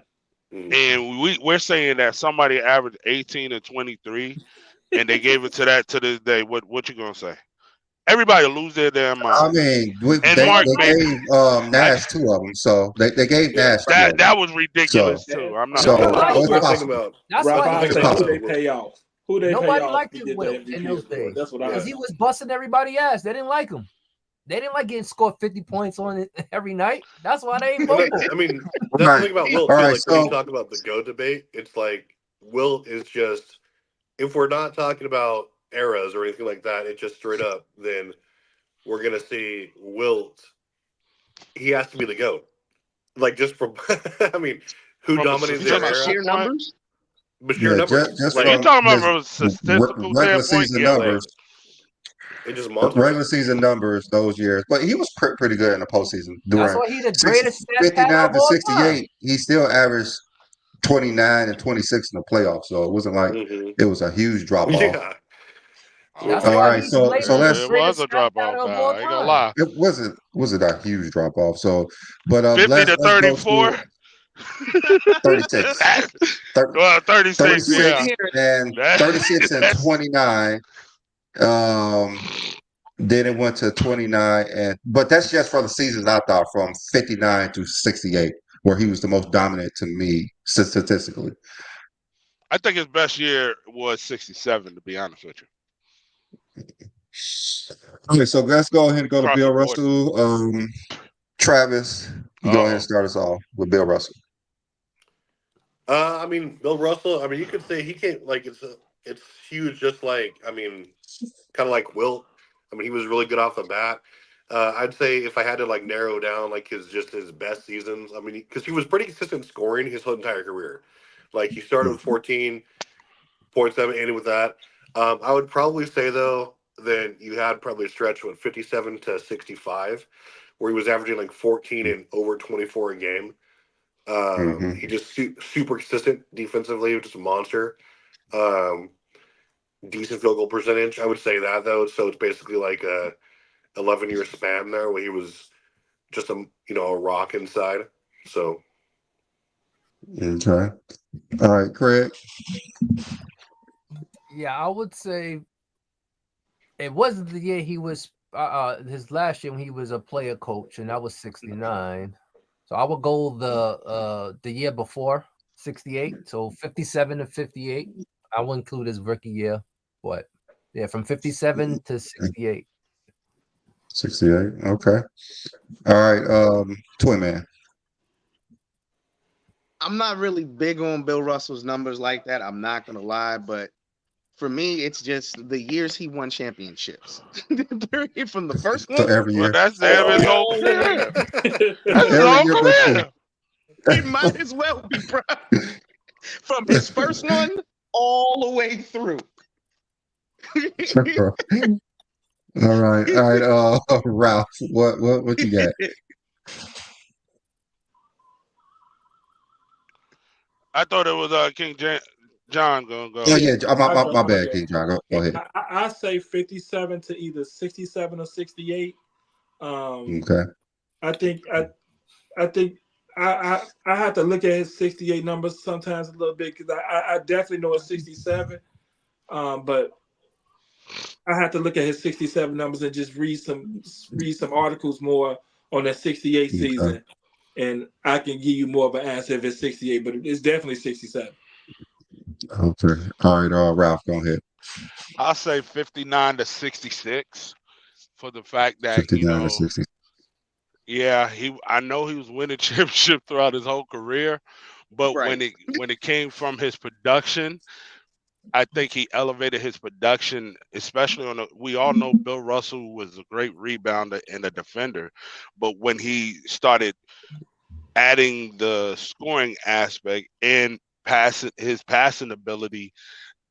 and we're saying that somebody averaged 18 and 23, and they gave it to this day, what you gonna say? Everybody lose their damn mind. I mean, they gave Nash 2 of them, so they gave Nash. That was ridiculous too. I'm not. That's why who they pay off. Nobody liked him in those days. That's what because he was busting everybody's ass. They didn't like him. They didn't like getting scored 50 points on it every night. That's why they ain't voting. I mean, that's the thing about Wilt. Too. Like when you talk about the GOAT debate, it's like Wilt is just. If we're not talking about eras or anything like that, it's just straight up, then we're gonna see Wilt. He has to be the GOAT. Like just from I mean, who dominated their era? Sheer numbers? But sheer numbers. Just like, you're talking about from a statistical regular season numbers. It just regular season numbers those years. But he was pretty good in the postseason. That's why he's the greatest 59 to 68, he still averaged 29 and 26 in the playoffs. So it wasn't like it was a huge drop off. Yeah. That's All why right, he's so labeled so the let's. It was greatest a drop off. smackdowner of all I ain't gonna time. lie. It wasn't a huge drop off. So, but 50 to let's go 34. to 36. That, 30, well, 36. 36 Yeah. and That, 36 and that's 29. Then it went to 29, but that's just for the seasons I thought from 59 to 68, where he was the most dominant to me statistically. I think his best year was 67. To be honest with you, Okay, so let's go ahead and go to across Bill the board. Russell. Travis, you go ahead and start us off with Bill Russell. I mean, Bill Russell. I mean, you could say he came like it's huge. Just like I mean, kind of like Wilt. I mean, he was really good off the bat. I'd say if I had to like narrow down like his best seasons. I mean, because he was pretty consistent scoring his whole entire career. Like he started with 14.7, ended with that. I would probably say though that you had probably a stretch with 57 to 65, where he was averaging like 14 and over 24 a game. He just super consistent defensively, just a monster. Um, Decent field goal percentage. I would say that though. So it's basically like a 11-year span there where he was just a rock inside. So Okay. All right, Craig. Yeah, I would say it wasn't the year he was his last year when he was a player coach, and that was 69. So I would go the year before 68. So 57 to 58. I will include his rookie year, but yeah, from 57 to 68. 68. Okay. All right. Twin Man. I'm not really big on Bill Russell's numbers like that. I'm not gonna lie, but for me, it's just the years he won championships. Period. From the first So one every Well, year. that's his whole all the way. career. That's his Every whole year but career. He might as well be, bro. From his first one all the way through. two. All right. Ralph, what you got? I thought it was King John gonna go. Oh yeah, my I bad, go. King John. Go ahead. I say 57 to either 67 or 68. Okay. I think I have to look at his 68 numbers sometimes a little bit because I definitely know it's 67, but I have to look at his 67 numbers and just read some articles more on that 68 season, and I can give you more of an answer if it's 68, but it's definitely 67. Okay. All right. Ralph, go ahead. I'll say 59 to 66 for the fact that 59 to 60. yeah, I know he was winning championship throughout his whole career, but Right. when it came from his production, I think he elevated his production, especially we all know Bill Russell was a great rebounder and a defender, but when he started adding the scoring aspect and his passing ability,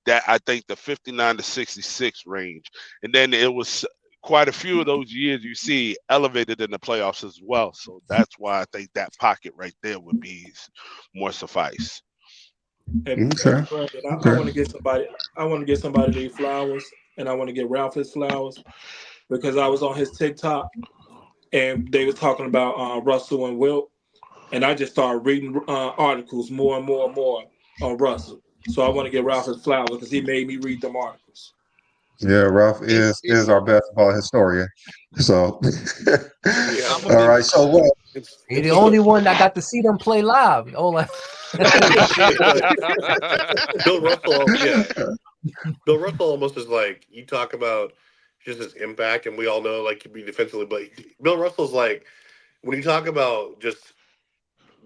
that I think the 59 to 66 range. And then it was quite a few of those years you see elevated in the playoffs as well. So that's why I think that pocket right there would be more suffice. And Okay. I want to get somebody. I want to get somebody their flowers, and I want to get Ralph his flowers because I was on his TikTok, and they was talking about Russell and Wilt, and I just started reading articles more and more and more on Russell. So I want to get Ralph his flowers because he made me read them articles. Yeah, Ralph is our basketball historian. So, all right. So what? You're the only one that got to see them play live. Oh, like Bill Russell, yeah. Bill Russell almost is like you talk about just his impact, and we all know like he'd be defensively, but Bill Russell's like when you talk about just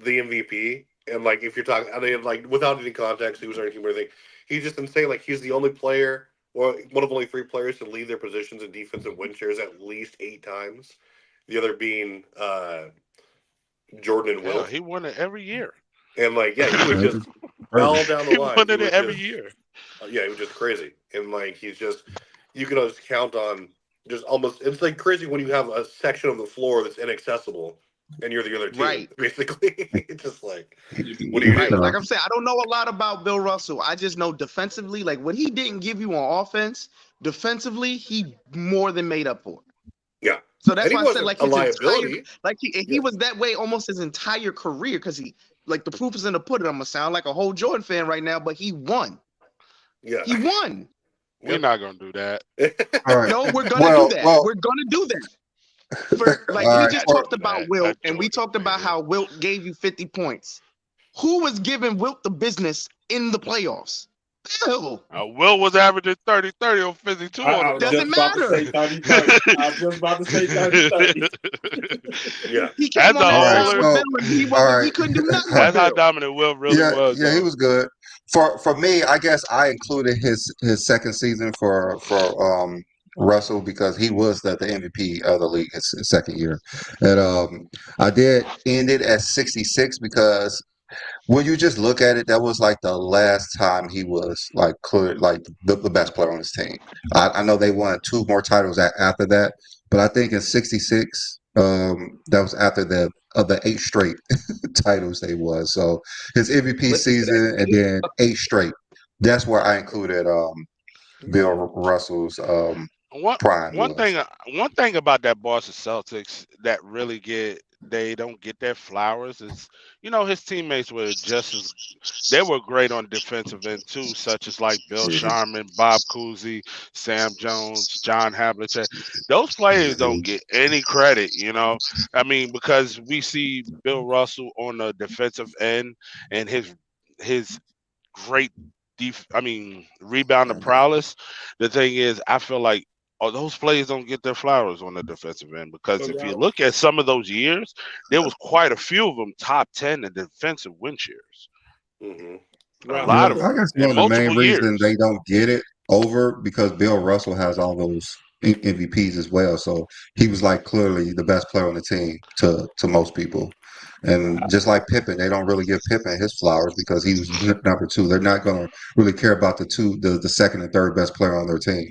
the MVP and like if you're talking, I mean, like without any context, who's on your team or anything, he's just insane. Like he's the only player or one of only 3 players to lead their positions in defensive win shares at least 8 times. The other being Jordan and Yeah, Wilt. he won it every year. And like, yeah, he was just all down the line. He won it every year. Yeah, he was just crazy. And like, he's just, you can just count on just almost, it's like crazy when you have a section of the floor that's inaccessible and you're the other team, Right. basically. It's just like, what do you do? Like I'm saying, I don't know a lot about Bill Russell. I just know defensively, like what he didn't give you on offense, defensively, he more than made up for it. Yeah. So that's And he why I said wasn't like a his entire, liability. like he was that way almost his entire career because he like the proof is in the pudding. I'm gonna sound like a whole Jordan fan right now, but he won. Yeah. He won. We're not gonna do that. All right. No, we're gonna Well, do that. well, We're gonna do that. For like all we right. just For, talked about That Wilt, and we Jordan, talked about man. how Wilt gave you 50 points. Who was giving Wilt the business in the playoffs? Bill. Will was averaging 30-30 on 52 I on was the Doesn't just about to matter. say 30-30. I was just about to say 30-30. Yeah. He As came a on that all right. side with whole, So, Bill, and he all wasn't. right. He couldn't do nothing with that's how Bill. dominant Will really Yeah, was, yeah, he though. was good. For me, I guess I included his second season for Russell because he was the MVP of the league his second year, and I did end it at 66 because when you just look at it, that was like the last time he was like clear, like the best player on his team. I know they won two more titles after that, but I think in '66, that was after the of the 8 straight titles they won. So his MVP Listen to that. season and then 8 straight. That's where I included Bill Russell's One prime one was. thing one thing about that Boston Celtics that really they don't get their flowers is his teammates were just as they were great on defensive end too, such as like Bill Mhm. Sharman, Bob Cousy, Sam Jones, John Havlicek. Those players don't Mhm. get any credit, I mean, because we see Bill Russell on the defensive end and his great rebound prowess. The thing is, I feel like those players don't get their flowers on the defensive end because But if you Ralph, look at some of those years, there was quite a few of them top 10 in defensive win shares. Mm-hmm. A Ralph, Yeah, lot of I them guess one in of the main multiple reasons they years. don't get it over because Bill Russell has all those MVPs as well. So he was like clearly the best player on the team to most people. And just like Pippen, they don't really give Pippen his flowers because he was number two. They're not going to really care about the second and third best player on their team,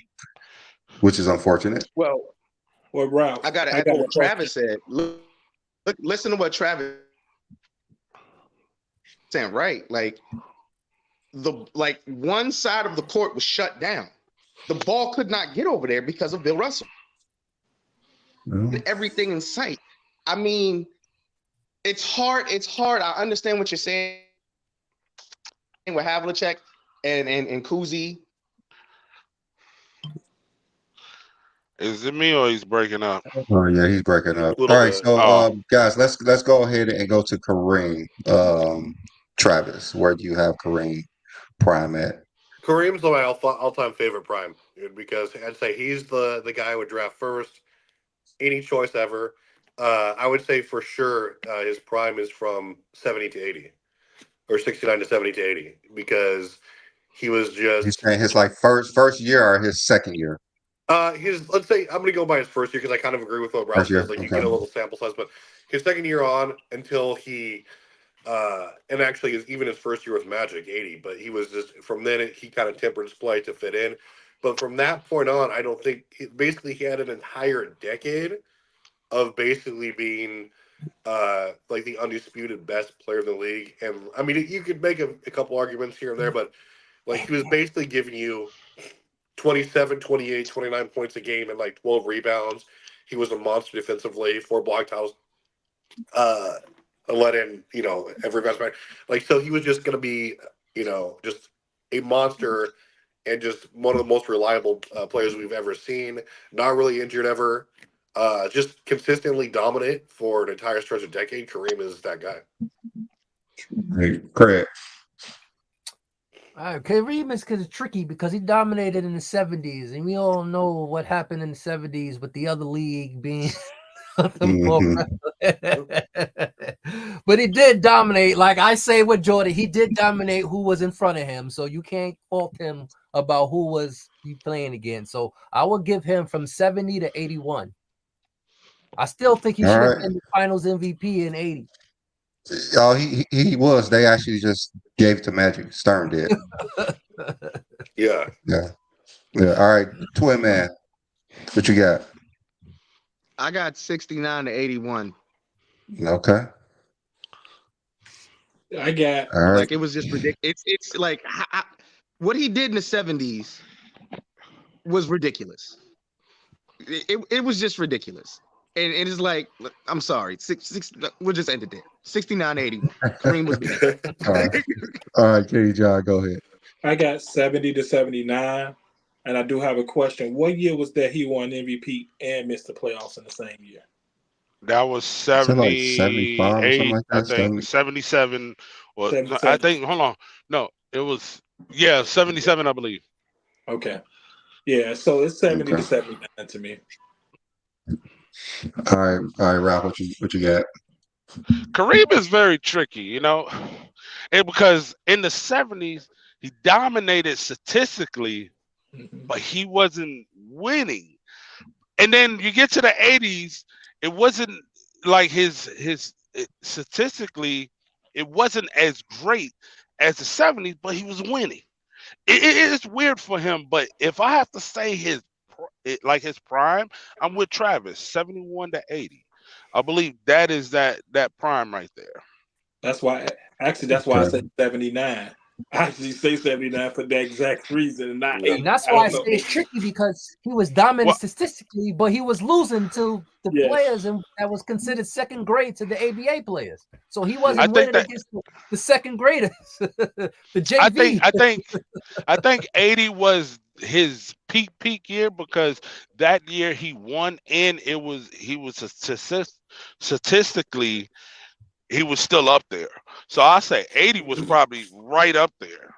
which is unfortunate. Well, well, Ralph, I got to I echo got a what question. Travis said. Look, listen to what Travis saying. Right, like one side of the court was shut down. The ball could not get over there because of Bill Russell. Mhm. Everything in sight. I mean, it's hard. It's hard. I understand what you're saying with Havlicek and Kuzi. Is it me or he's breaking up? Oh yeah, he's breaking up. A All little right, bit. so Oh, guys, let's go ahead and go to Kareem. Travis, where do you have Kareem prime at? Kareem's my all-time favorite prime because I'd say he's the guy I would draft first, any choice ever. I would say for sure his prime is from 70 to 80 or 69 to 70 to 80 because he was He's just saying his like first year or his second year? his let's say I'm gonna go by his first year because I kind of agree with what Ralph First says. year, Like you okay. get a little sample size, but his second year on until he and actually even his first year with Magic 80, but he was just from then he kind of tempered his play to fit in. But from that point on, I don't think basically he had an entire decade of basically being like the undisputed best player in the league. And I mean, you could make a couple arguments here and there, but like he was basically giving you 27, 28, 29 points a game and like 12 rebounds. He was a monster defensively, 4 block titles, uh, let in, every best man. Like, so he was just going to be, just a monster and just one of the most reliable players we've ever seen. Not really injured ever. Just consistently dominant for an entire stretch of decade. Kareem is that guy. Correct. Kareem is tricky because he dominated in the 70s, and we all know what happened in the 70s with the other league being Mhm. but he did dominate. Like I say with Jordan, he did dominate who was in front of him, so you can't fault him about who was he playing against. So I will give him from 70 to 81. I still think he All should have right. been the finals MVP in 80. Oh, he was. They actually just gave it to Magic. Stern did. Yeah. Yeah. Yeah. All right. Twin man. What you got? I got 69 to 81. Okay. I got All right. Like it was just ridiculous. It's like what he did in the 70s was ridiculous. It was just ridiculous. And it is like, I'm sorry, we'll just end it there. 69-81. Kareem was better. All right, Kenny John, go ahead. I got 70 to 79, and I do have a question. What year was that he won MVP and missed the playoffs in the same year? That was So like 75 or something 78, like I that. think. 77. Or no, I 77. think. Hold on. No, it was 77, I believe. Okay. Yeah, so it's 70 to Okay. 79 to me. All right, Ralph, what you got? Kareem is very tricky, and because in the 70s he dominated statistically, but he wasn't winning. And then you get to the 80s, it wasn't like statistically, it wasn't as great as the 70s, but he was winning. It is weird for him, but if I have to say his prime, I'm with Travis, 71 to 80. I believe that is that prime right there. That's why I said 79. I actually say 79 for that exact reason and not 80. And that's why I say it's tricky, because he was dominant statistically, but he was losing to the players that was considered second grade to the ABA players. So he wasn't winning against the second graders, the JV. I think 80 was his peak year, because that year he won, and he was statistically he was still up there. So I say 80 was probably right up there.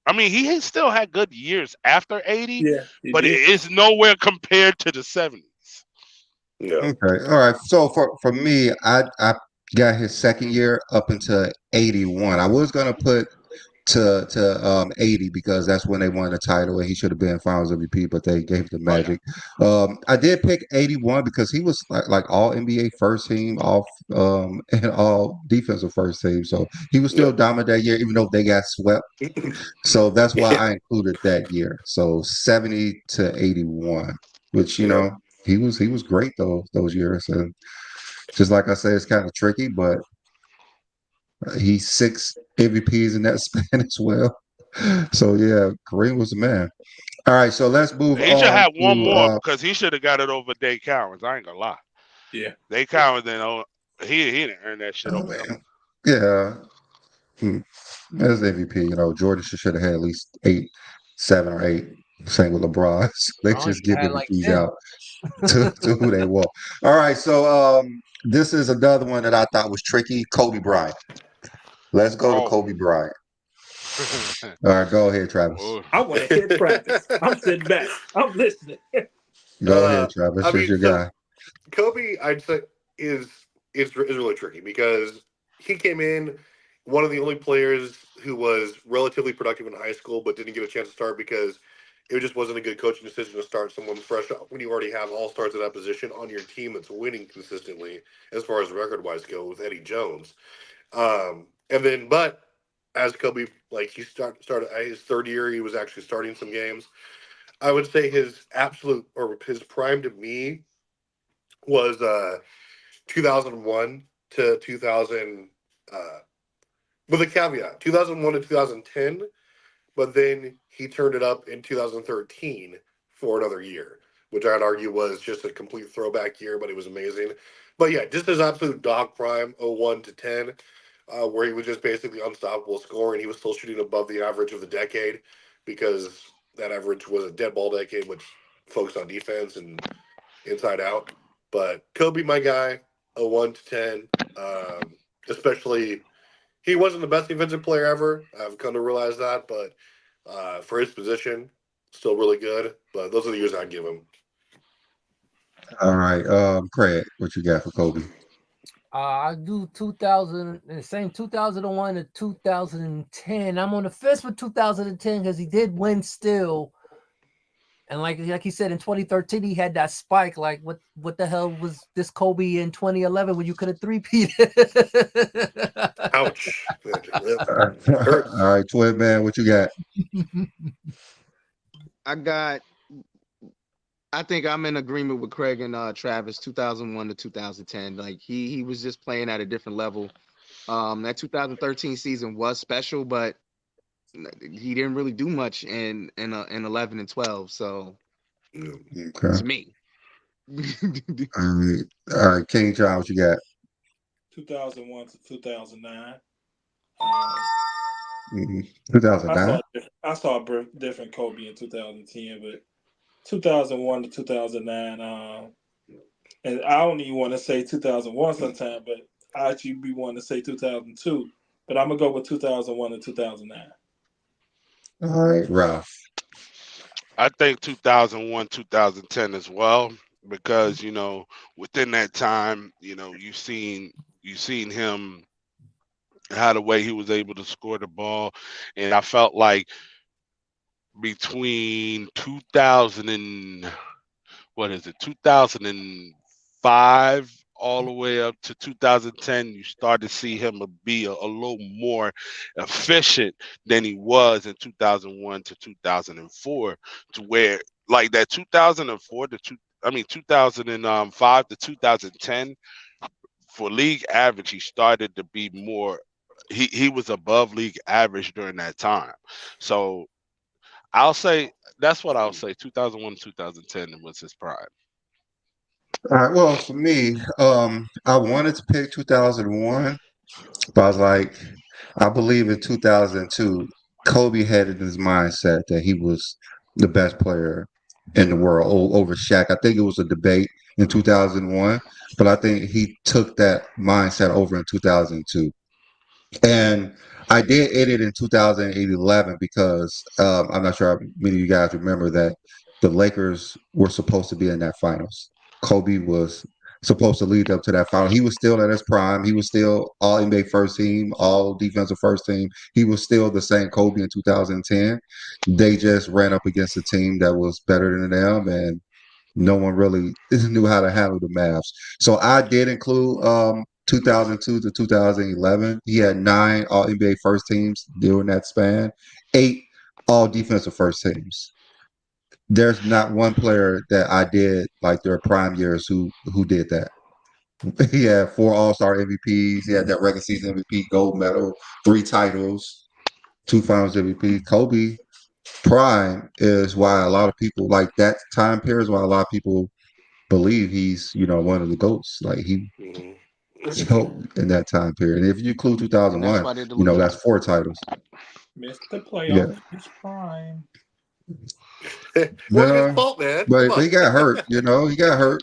I mean, he still had good years after 80, but it is nowhere compared to the 70s. Yeah. Okay. All right. So for me, I got his second year up into 81. I was gonna put to 80 because that's when they won the title and he should have been Finals MVP, but they gave the Magic. I did pick 81 because he was like all NBA first team, and all defensive first team. So he was still dominant that year, even though they got swept. So that's why I included that year. So 70 to 81, which he was great those years. And just like I said, it's kind of tricky, but he's 6 MVPs in that span as well. So yeah, Kareem was the man. All right, so let's move on. He should have one more because he should have got it over Day Cowens. I ain't gonna lie. Yeah, Day Cowens didn't. He didn't earn that shit over him. Yeah, as MVP, Jordan should have had at least 7 or 8. Same with LeBron. So they just give MVPs out to who they want. All right, so this is another one that I thought was tricky. Kobe Bryant. Let's go to Kobe Bryant. All right, go ahead, Travis. I want to hear Travis. I'm sitting back. I'm listening. Go ahead, Travis. Who's your guy? Kobe, I'd say, is really tricky because he came in one of the only players who was relatively productive in high school, but didn't get a chance to start because it just wasn't a good coaching decision to start someone fresh when you already have all-stars at that position on your team that's winning consistently as far as record-wise go with Eddie Jones. But as Kobe, he started his third year, he was actually starting some games. I would say his prime to me was 2001 to 2000, with a caveat, 2001 to 2010, but then he turned it up in 2013 for another year, which I'd argue was just a complete throwback year, but it was amazing. But yeah, just his absolute dog prime, 01 to 10. Where he was just basically unstoppable scoring. He was still shooting above the average of the decade because that average was a dead ball decade, which focused on defense and inside out. But Kobe, my guy, 01 to 10. Especially, he wasn't the best defensive player ever. I've come to realize that, but for his position, still really good. But those are the years I'd give him. All right, Craig, what you got for Kobe? I do 2000, the same 2001 to 2010. I'm on the fence with 2010 because he did win still. And like he said, in 2013, he had that spike. Like, what the hell was this Kobe in 2011 when you could have three-peated? Ouch. All right, Twin Man, what you got? I think I'm in agreement with Craig and Travis, 2001 to 2010. Like he was just playing at a different level. That 2013 season was special, but he didn't really do much in 11 and 12. So Okay. It's me. All right, King John, what you got? 2001 to 2009. Mm-hmm. I 2009. saw a different Kobe in 2010, but 2001 to 2009. And I don't even want to say 2001 sometime, but I actually be wanting to say 2002. But I'm gonna go with 2001 to 2009. All right, Ralph. I think 2001, 2010 as well, because within that time, you seen him, how the way he was able to score the ball, and I felt like between 2000 and what is it, 2005 all the way up to 2010, you start to see him be a little more efficient than he was in 2001 to 2004, to where like that 2004 to 2005 to 2010, for league average, he started to be more. He was above league average during that time. So I'll say that's what I'll say. 2001, 2010 was his prime. All right. Well, for me, I wanted to pick 2001, but I was like, I believe in 2002, Kobe had in his mindset that he was the best player in the world over Shaq. I think it was a debate in 2001, but I think he took that mindset over in 2002. And I did edit in 2011 because I'm not sure how many of you guys remember that the Lakers were supposed to be in that finals. Kobe was supposed to lead up to that final. He was still at his prime. He was still all NBA first team, all defensive first team. He was still the same Kobe in 2010. They just ran up against a team that was better than them, and no one really knew how to handle the Mavs. So I did include 2002 to 2011. He had 9 All NBA first teams during that span, 8 All Defensive first teams. There's not one player that I did like their prime years who did that. He had 4 All-Star MVPs. He had that regular season MVP, gold medal, 3 titles, 2 Finals MVP. Kobe prime is why a lot of people like that time period is why a lot of people believe he's one of the goats. Like he choked in that time period. And if you include And that's 2001, why they're delusional. that's 4 titles. Missed the Yeah, playoffs. His prime. Wasn't his yeah. fault, man. Come But on. he got hurt. He got hurt.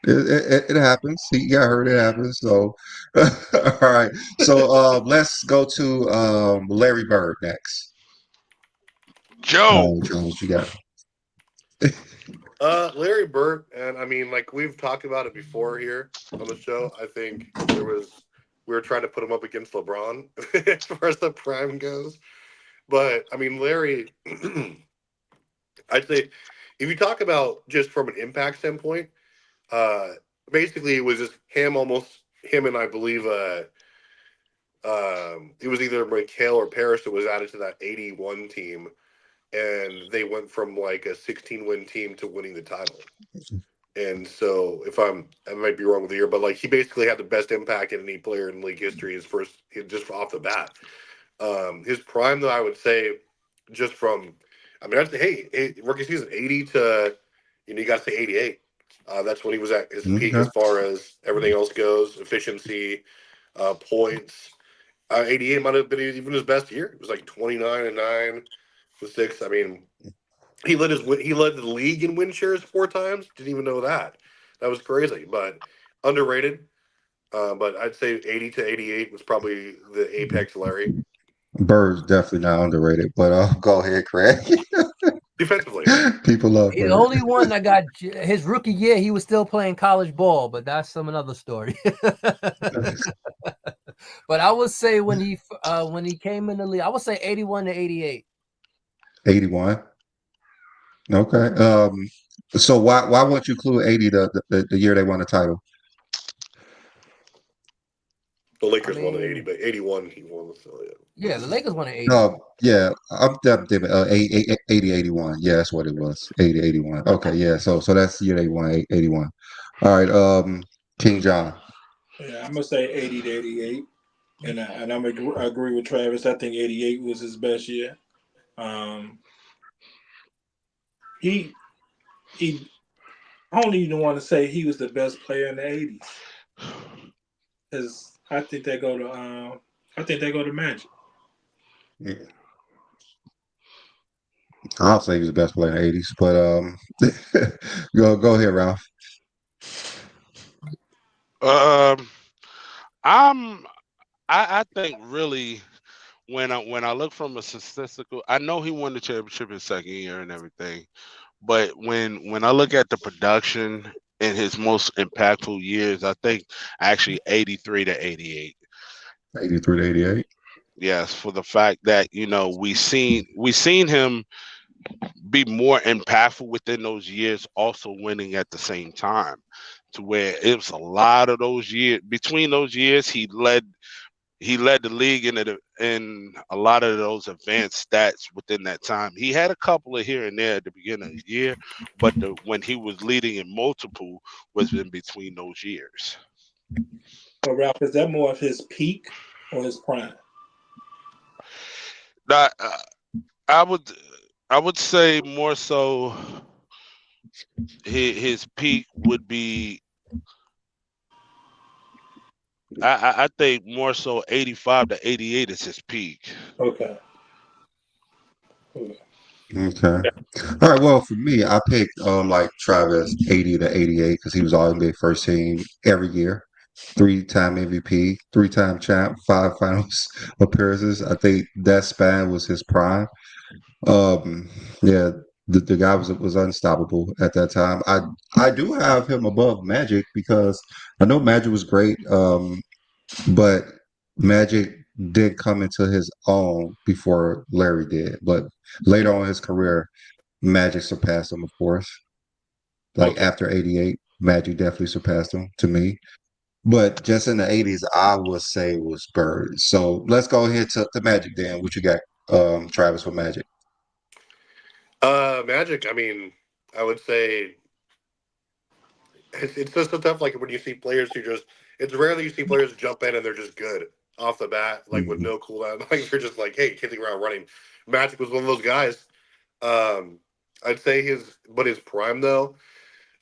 It happens. He got hurt. It happens. So, all right. So let's go to Larry Bird next. Joe. Jones, you got. Larry Bird, and I mean, like we've talked about it before here on the show. I think we were trying to put him up against LeBron as far as the prime goes. But I mean, Larry, I'd say if you talk about just from an impact standpoint, uh, basically it was just him and I believe it was either McHale or Parrish that was added to that 81 team, and they went from like a 16-win team to winning the title. And so, I might be wrong with the year, but like he basically had the best impact in any player in league history. Just off the bat. His prime, though, I would say, just from, I mean, I'd say, hey, rookie season 80 to, you got to say 88. That's when he was at his peak Okay. as far as everything else goes, efficiency, points. 88 might have been even his best year. It was like 29 and 9 with 6. I mean, he led the league in win shares 4 times. Didn't even know that. That was crazy, but underrated. But I'd say 80 to 88 was probably the apex Larry. Bird's definitely not underrated, but go ahead, Craig. Defensively. People love He the Bird. only one that got his rookie year. He was still playing college ball, but that's another story. But I would say when he came in the league, I would say 81 to 88. 81. Okay. So why won't you include 80 the year they won the title? The Lakers won in 80, but 81 he won. So Yeah, the Lakers won in 80. No, yeah, I'm 80, 81. Yeah, that's what it was. 80, 81. Okay, yeah. So that's the year they won 81. All right. King John. Yeah, I'm gonna say 80 to 88, and I agree with Travis. I think 88 was his best year. He I don't even want to say he was the best player in the 80s. Because I think they go to Magic. Yeah. I don't say he was the best player in the 80s, but go ahead, Ralph. I think really when I look from a statistical, I know he won the championship his second year and everything, but when I look at the production in his most impactful years, I think actually 83 to 88. 83 to 88. Yes, for the fact that we seen him be more impactful within those years, also winning at the same time, to where it was a lot of those years. Between those years, he led the league in a lot of those advanced stats within that time. He had a couple of here and there at the beginning of the year, but when he was leading in multiple was in between those years. So Ralph, is that more of his peak or his prime? That I would say more so his peak would be. I think more so 85 to 88 is his peak. Okay. Okay. All right. Well, for me, I picked like Travis 80 to 88 because he was all NBA first team every year. 3-time MVP, 3-time champ, 5 finals appearances. I think that span was his prime. Yeah, the guy was unstoppable at that time. I do have him above Magic because I know Magic was great. But Magic did come into his own before Larry did. But later on in his career, Magic surpassed him, of course. Like Okay. after 88, Magic definitely surpassed him to me. But just in the 80s, I would say was Bird. So let's go ahead to Magic then. What you got, Travis, for Magic? Magic. I mean, I would say it's just so tough. Like when you see players who just, it's rare that you see players jump in and they're just good off the bat, like with Mhm. no cooldown. Like they're just like, hey, hitting around running. Magic was one of those guys. I'd say his prime though.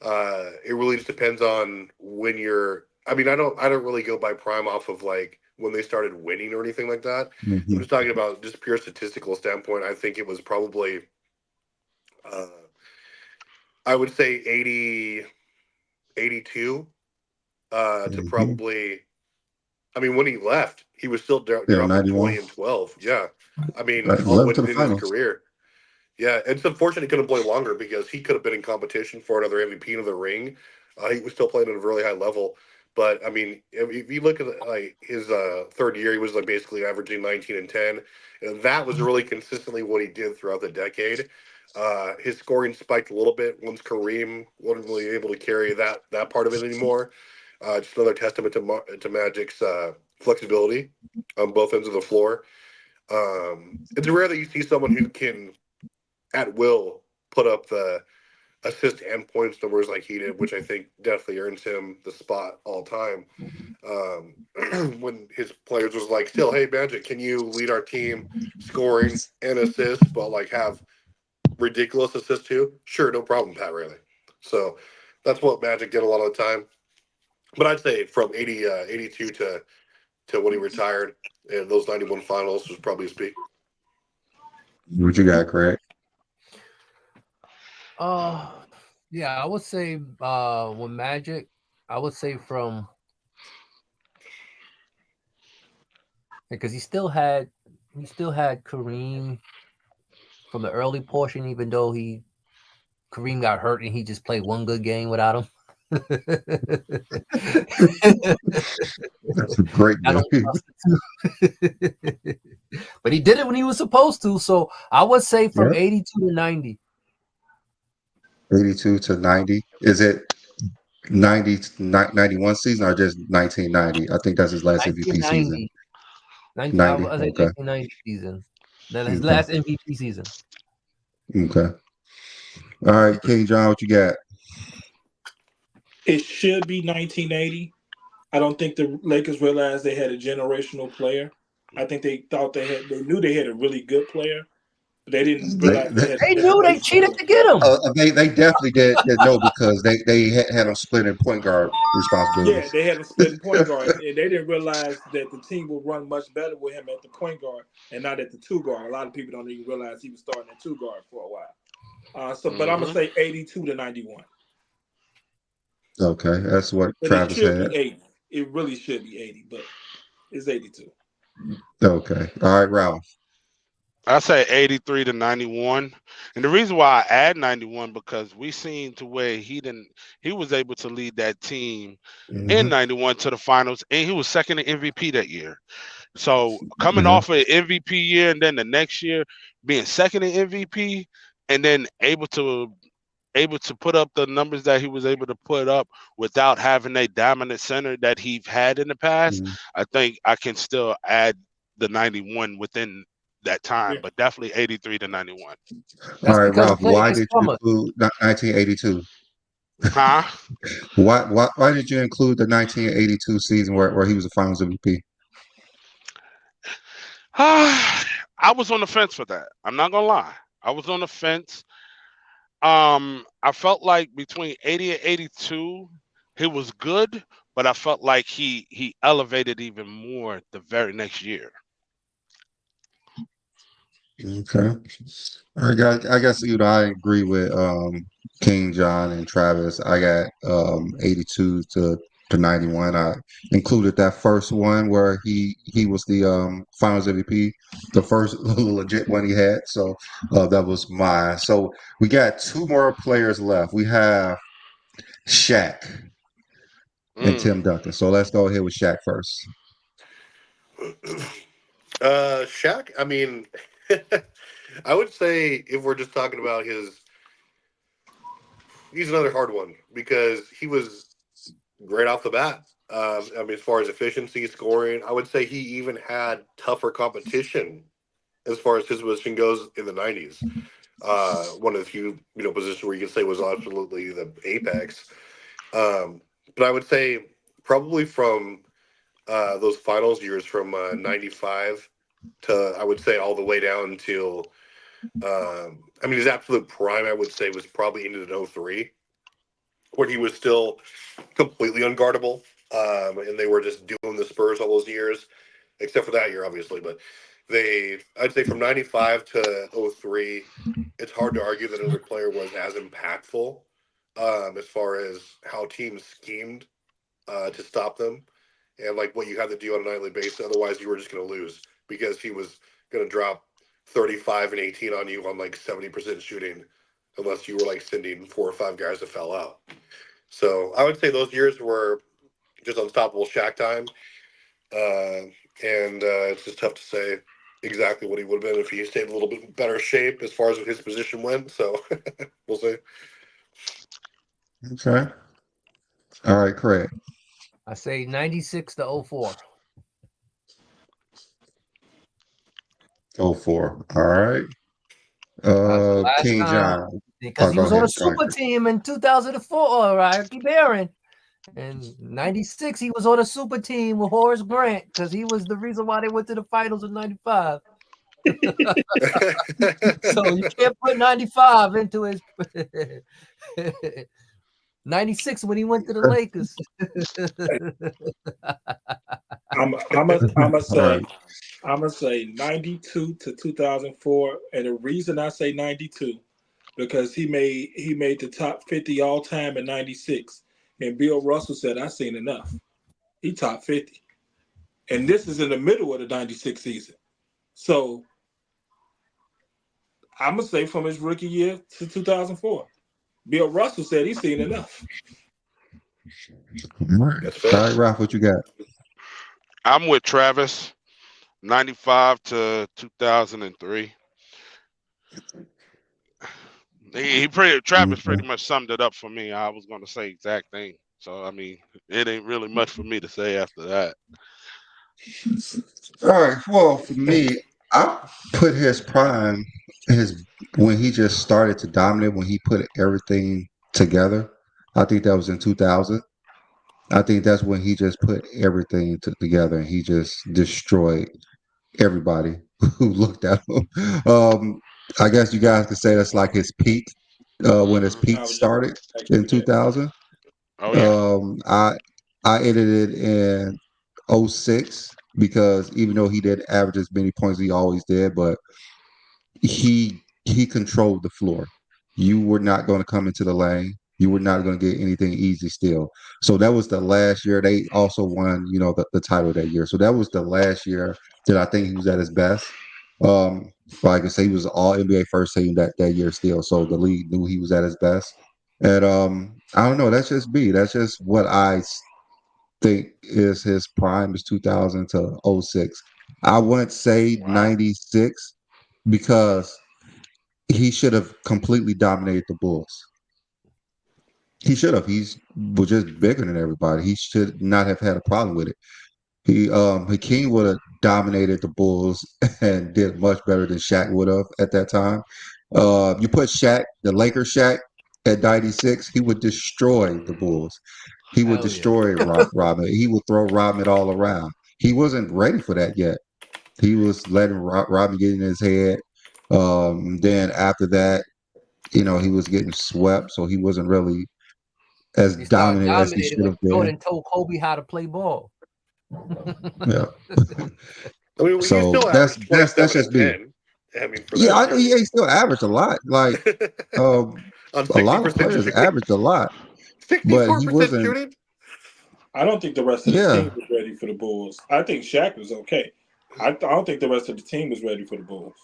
It really just depends on when you're. I mean, I don't really go by prime off of like when they started winning or anything like that. I'm Mhm. just talking about just pure statistical standpoint. I think it was probably, uh, I would say 80, 82 to Mhm. probably. I mean, when he left, he was still Yeah, dropping 91. 20 and 12. Yeah, I mean, Right, all the 11 way to to the the end of his finals. career. Yeah, it's unfortunate he couldn't play longer because he could have been in competition for another MVP in the ring. He was still playing at a really high level, but I mean, if you look at like his third year, he was like basically averaging 19 and 10, and that was really consistently what he did throughout the decade. His scoring spiked a little bit once Kareem wasn't really able to carry that part of it anymore. Just another testament to Magic's flexibility on both ends of the floor. It's rare that you see someone who can at will put up the assist and points numbers like he did, which I think definitely earns him the spot all time. When his players was like, still, hey Magic, can you lead our team scoring and assists, but like have ridiculous assists too? Sure, no problem, Pat Riley. So that's what Magic did a lot of the time. But I'd say from 82 to when he retired and those 91 finals was probably his peak. What you got, Craig? Uh, yeah, I would say with Magic, I would say from because he still had Kareem from the early portion, even though Kareem got hurt and he just played one good game without him. That's a great I game. don't trust it too. But he did it when he was supposed to. So I would say from Yeah. 82 to 90. 82 to 90. Is it 90 91 season or just 1990? I think that's his last MVP season. 1990. 90, I 90. was say Okay. 1990 season. Then his Okay. last MVP season. Okay. All right, King John, what you got? It should be 1980. I don't think the Lakers realized they had a generational player. I think they thought they knew they had a really good player, They didn't realize They knew they cheated to get him. They definitely did know because they had them split in point guard responsibilities. Yeah, they had him splitting point guard, and they didn't realize that the team would run much better with him at the point guard and not at the two guard. A lot of people don't even realize he was starting at two guard for a while. But I'm gonna say 82 to 91. Okay, that's what But Travis it should had. be 80. It really should be 80, but it's 82. Okay, all right, Ralph. I say 83 to 91. And the reason why I add 91 because we seen to where he was able to lead that team in 91 to the finals, and he was second in MVP that year. So coming off an MVP year and then the next year being second in MVP and then able to put up the numbers that he was able to put up without having a dominant center that he had in the past, I think I can still add the 91 within that time, but definitely 83 to 91. All right, Ralph, why did you include 1982? Huh? Why did you include the 1982 season where he was a Finals MVP? I was on the fence for that. I'm not gonna lie. I was on the fence. I felt like between 80 and 82, he was good, but I felt like he elevated even more the very next year. Okay. All right, guys. I guess I agree with King John and Travis. I got 82 to 91. I included that first one where he was the Finals MVP, the first legit one he had. So that was mine. So we got two more players left. We have Shaq and Tim Duncan. So let's go ahead with Shaq first. Shaq, I mean, I would say if we're just talking about he's another hard one because he was great off the bat. I mean, as far as efficiency, scoring, I would say he even had tougher competition as far as his position goes in the 90s. One of the few, positions where you could say was absolutely the apex. But I would say probably from those finals years from 95 to, I would say, all the way down until, his absolute prime, I would say, was probably into the 03, when he was still completely unguardable. And they were just doing the Spurs all those years, except for that year, obviously. But I'd say from 95 to 03, it's hard to argue that another player was as impactful as far as how teams schemed to stop them and like what you had to do on a nightly basis. Otherwise, you were just going to lose because he was going to drop 35 and 18 on you on like 70% shooting unless you were like sending 4 or 5 guys that fell out. So I would say those years were just unstoppable Shaq time. And it's just tough to say exactly what he would have been if he stayed a little bit better shape as far as his position went. So we'll see. Okay. All right, Craig. I say 96 to 04. 04. All right. King John. Because he was on a super team in 2004, right? Keep hearing. And 96, he was on a super team with Horace Grant because he was the reason why they went to the finals in 95. So you can't put 95 into his 96 when he went to the Lakers. I'm gonna say 92 to 2004, and the reason I say 92 because he made the top 50 all time in 96, and Bill Russell said I seen enough. He top 50, and this is in the middle of the 96 season, so I'm gonna say from his rookie year to 2004, Bill Russell said he's seen enough. All right, Ralph, what you got? I'm with Travis, 95 to 2003. Travis pretty much summed it up for me. I was going to say exact thing. So, I mean, it ain't really much for me to say after that. All right. Well, for me, I put his prime, when he just started to dominate, when he put everything together. I think that was in 2000. I think that's when he just put everything together and he just destroyed everybody who looked at him. I guess you guys could say that's like his peak, when his Mhm. peak I was just started asking in you that. 2000. Oh yeah. I ended it in '06 because even though he didn't average as many points as he always did, but he controlled the floor. You were not going to come into the lane. You were not going to get anything easy still. So that was the last year. They also won, the title that year. So that was the last year that I think he was at his best. Like I say, he was all NBA first team that year still. So the league knew he was at his best. And I don't know. That's just me. That's just what I think is his prime is 2000 to '06. I wouldn't say Wow. 96 because he should have completely dominated the Bulls. He should have. He's was just bigger than everybody. He should not have had a problem with it. Hakeem would have dominated the Bulls and did much better than Shaq would have at that time. You put Shaq, the Lakers Shaq, at 96, he would destroy the Bulls. He would Hell yeah. destroy Rodman. He would throw Rodman all around. He wasn't ready for that yet. He was letting Rodman get in his head. Then after that, he was getting swept, so he wasn't really as He started dominant as he dominating should when have been. Jordan told Kobe how to play ball. Yeah. I mean, he So still that's averaged that's 27 just and me. 10. I mean, for Yeah, that I know period. he still averaged a lot. Like On a lot of 60% players shooting. averaged a lot, but he 64% wasn't. shooting? I don't think the rest of the Yeah, team was ready for the Bulls. I think Shaq was okay. I don't think the rest of the team was ready for the Bulls.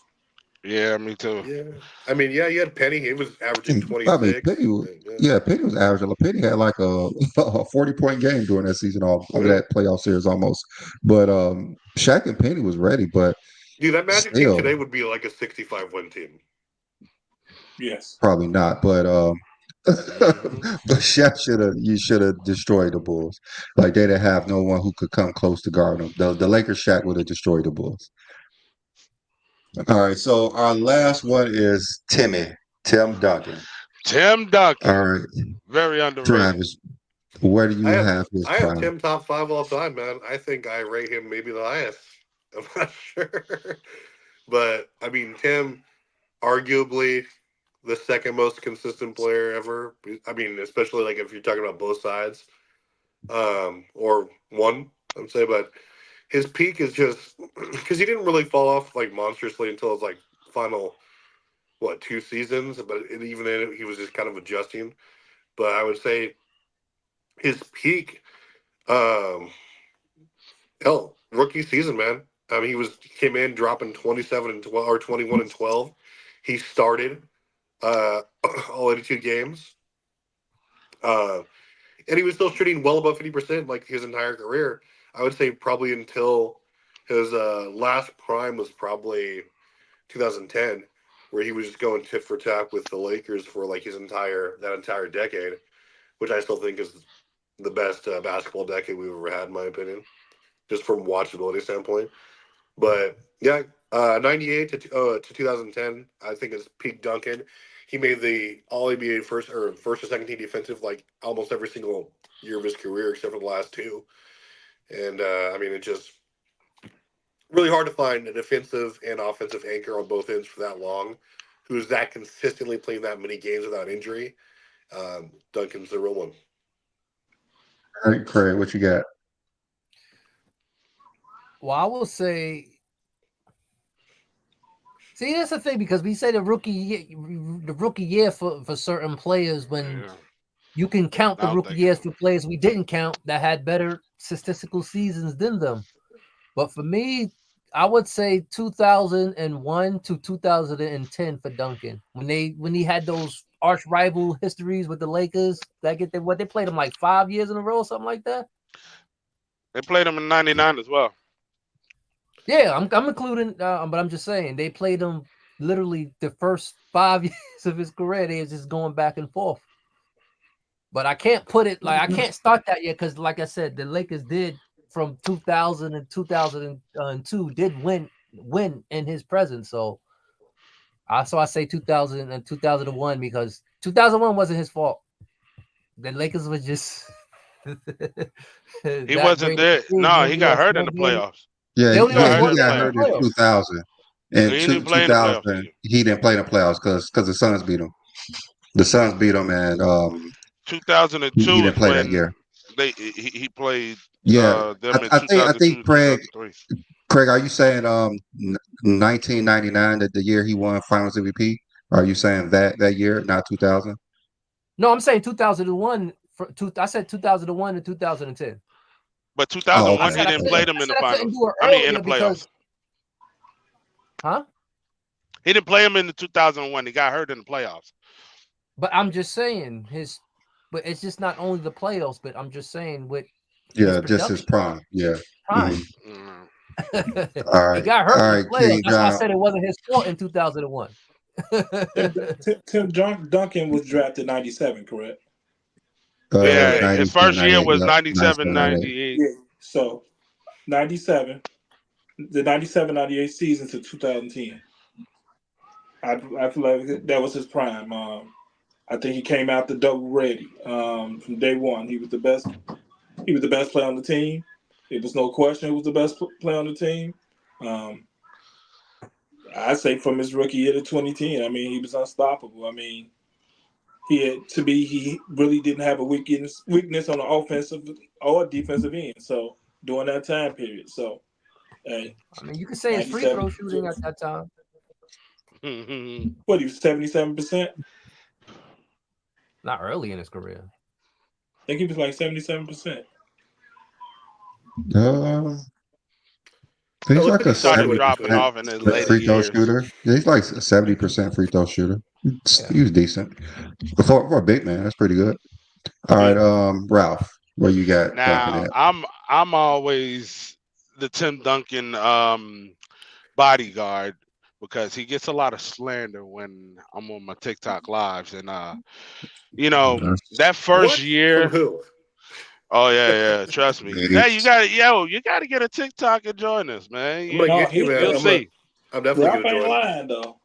Yeah, me too. Yeah. I mean, yeah, you had Penny. He was averaging I mean 26. Penny. Yeah. Yeah, Penny was averaging. Penny had like a 40-point game during that season. Yeah. That playoff series almost. But Shaq and Penny was ready, but Dude, that Magic team still today would be like a 65 win team. Yes. probably not. But Mhm. but Shaq should have destroyed the Bulls. Like they didn't have no one who could come close to guard them. The Lakers Shaq would have destroyed the Bulls. All right, so our last one is Tim Duncan. Tim Duncan, All right, very underrated. Travis, where do you have his I have prime? Tim top 5 all time, man. I think I rate him maybe the highest. I'm not sure. But I mean, Tim, arguably the second most consistent player ever. I mean, especially like if you're talking about both sides, or one, I would say. But his peak is just because he didn't really fall off like monstrously until his like final 2 seasons. But even then, he was just kind of adjusting. But I would say his peak, um, hell, rookie season, man. I mean, he came in dropping 27 and 12 or 21 and 12. He started uh, all 82 games. Uh, and he was still shooting well above 50% like his entire career. I would say probably until his last prime was probably 2010, where he was just going tit for tat with the Lakers for like that entire decade, which I still think is the best basketball decade we've ever had, in my opinion, just from watchability standpoint. But yeah, 98 to 2010, I think is peak Duncan. He made the All NBA first or second team defensive like almost every single year of his career except for the last two. And I mean, it's just really hard to find a defensive and offensive anchor on both ends for that long, who's that consistently playing that many games without injury. Duncan's the real one. All right, Craig, what you got? Well, I will say, see, that's the thing because we say the rookie year for certain players when Yeah. you can count the Now rookie thinking years of for players we didn't count that had better statistical seasons than them. But for me, I would say 2001 to 2010 for Duncan when he had those arch rival histories with the Lakers. They played him like 5 years in a row, something like that. they played him in '99 as well. Yeah, I'm including, but I'm just saying they played him literally the first 5 years of his career. They was just going back and forth. But I can't put it like I can't start that yet because, like I said, the Lakers did from 2000 and 2002 did win in his presence. So I say 2000 and 2001 because 2001 wasn't his fault. The Lakers was just He that wasn't great of a there. team. They No, he only got lost hurt in one the game. playoffs. Yeah, They only He got lost yeah, hurt one he in the got game in the hurt playoffs. in playoffs. 2000. In He didn't play in the playoffs 2000, either. he didn't play in the playoffs because the Suns beat him. The Suns beat him, and he 2002 didn't is play that when year. he played Yeah, them in I think 2002, 2003. Craig, are you saying 1999 that the year he won Finals MVP? Are you saying that year, not 2000? No, I'm saying 2001. I said 2001 and 2010. But Oh, 2001 okay. he didn't play them I in the said I couldn't finals. do it I mean in the earlier playoffs. because, huh? He didn't play him in the 2001. He got hurt in the playoffs. But I'm just saying but it's just not only the playoffs, but I'm just saying with Yeah, just his prime. Yeah. prime. Mm. All right. He got hurt All in right, the playoffs. King That's why I John. said it wasn't his fault in 2001. Tim Duncan was drafted 97, correct? Yeah, 97, his first year 98. was Yep. 97, 97, 98. Yeah. So 97, the 97-98 season to 2010. I feel like that was his prime. I think he came out the double ready from day one. He was the best. He was the best player on the team. It was no question. He was the best player on the team. I say from his rookie year to 2010. I mean, he was unstoppable. I mean, he really didn't have a weakness on the offensive or defensive end. So during that time period, hey, I mean, you could say his free throw shooting at that time. What, he was 77%? Not early in his career. I think he was like 77%. He's like a He started 70% dropping off in his later free throw years. shooter. Yeah, he's like a 70% free throw shooter. He was decent. For a big man, that's pretty good. All right, Ralph, where you got Duncan Now at? I'm always the Tim Duncan bodyguard because he gets a lot of slander when I'm on my TikTok lives, and that first From year. who? Oh yeah, trust me. Yeah, you got to get a TikTok and join us, man. I'm gonna get you, man. You'll see. I'm definitely Ralph gonna ain't join. lying though.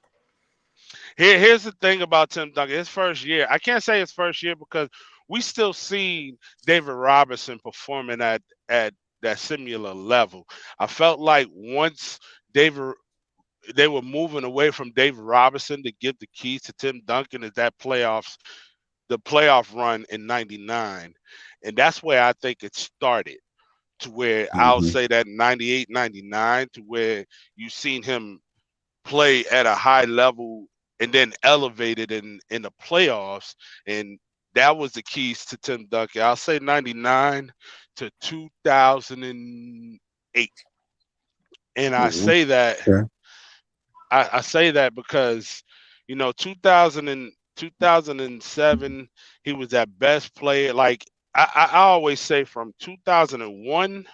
Here's the thing about Tim Duncan. His first year, I can't say his first year because we still see David Robinson performing at that similar level. I felt like once they were moving away from David Robinson to give the keys to Tim Duncan at the playoff run in '99, and that's where I think it started. To where I'll say that 98, 99, to where you seen him play at a high level and then elevated in the playoffs, and that was the keys to Tim Duncan. I'll say 99 to 2008, and I say that I say that because 2007 he was that best player. Like I always say, from 2001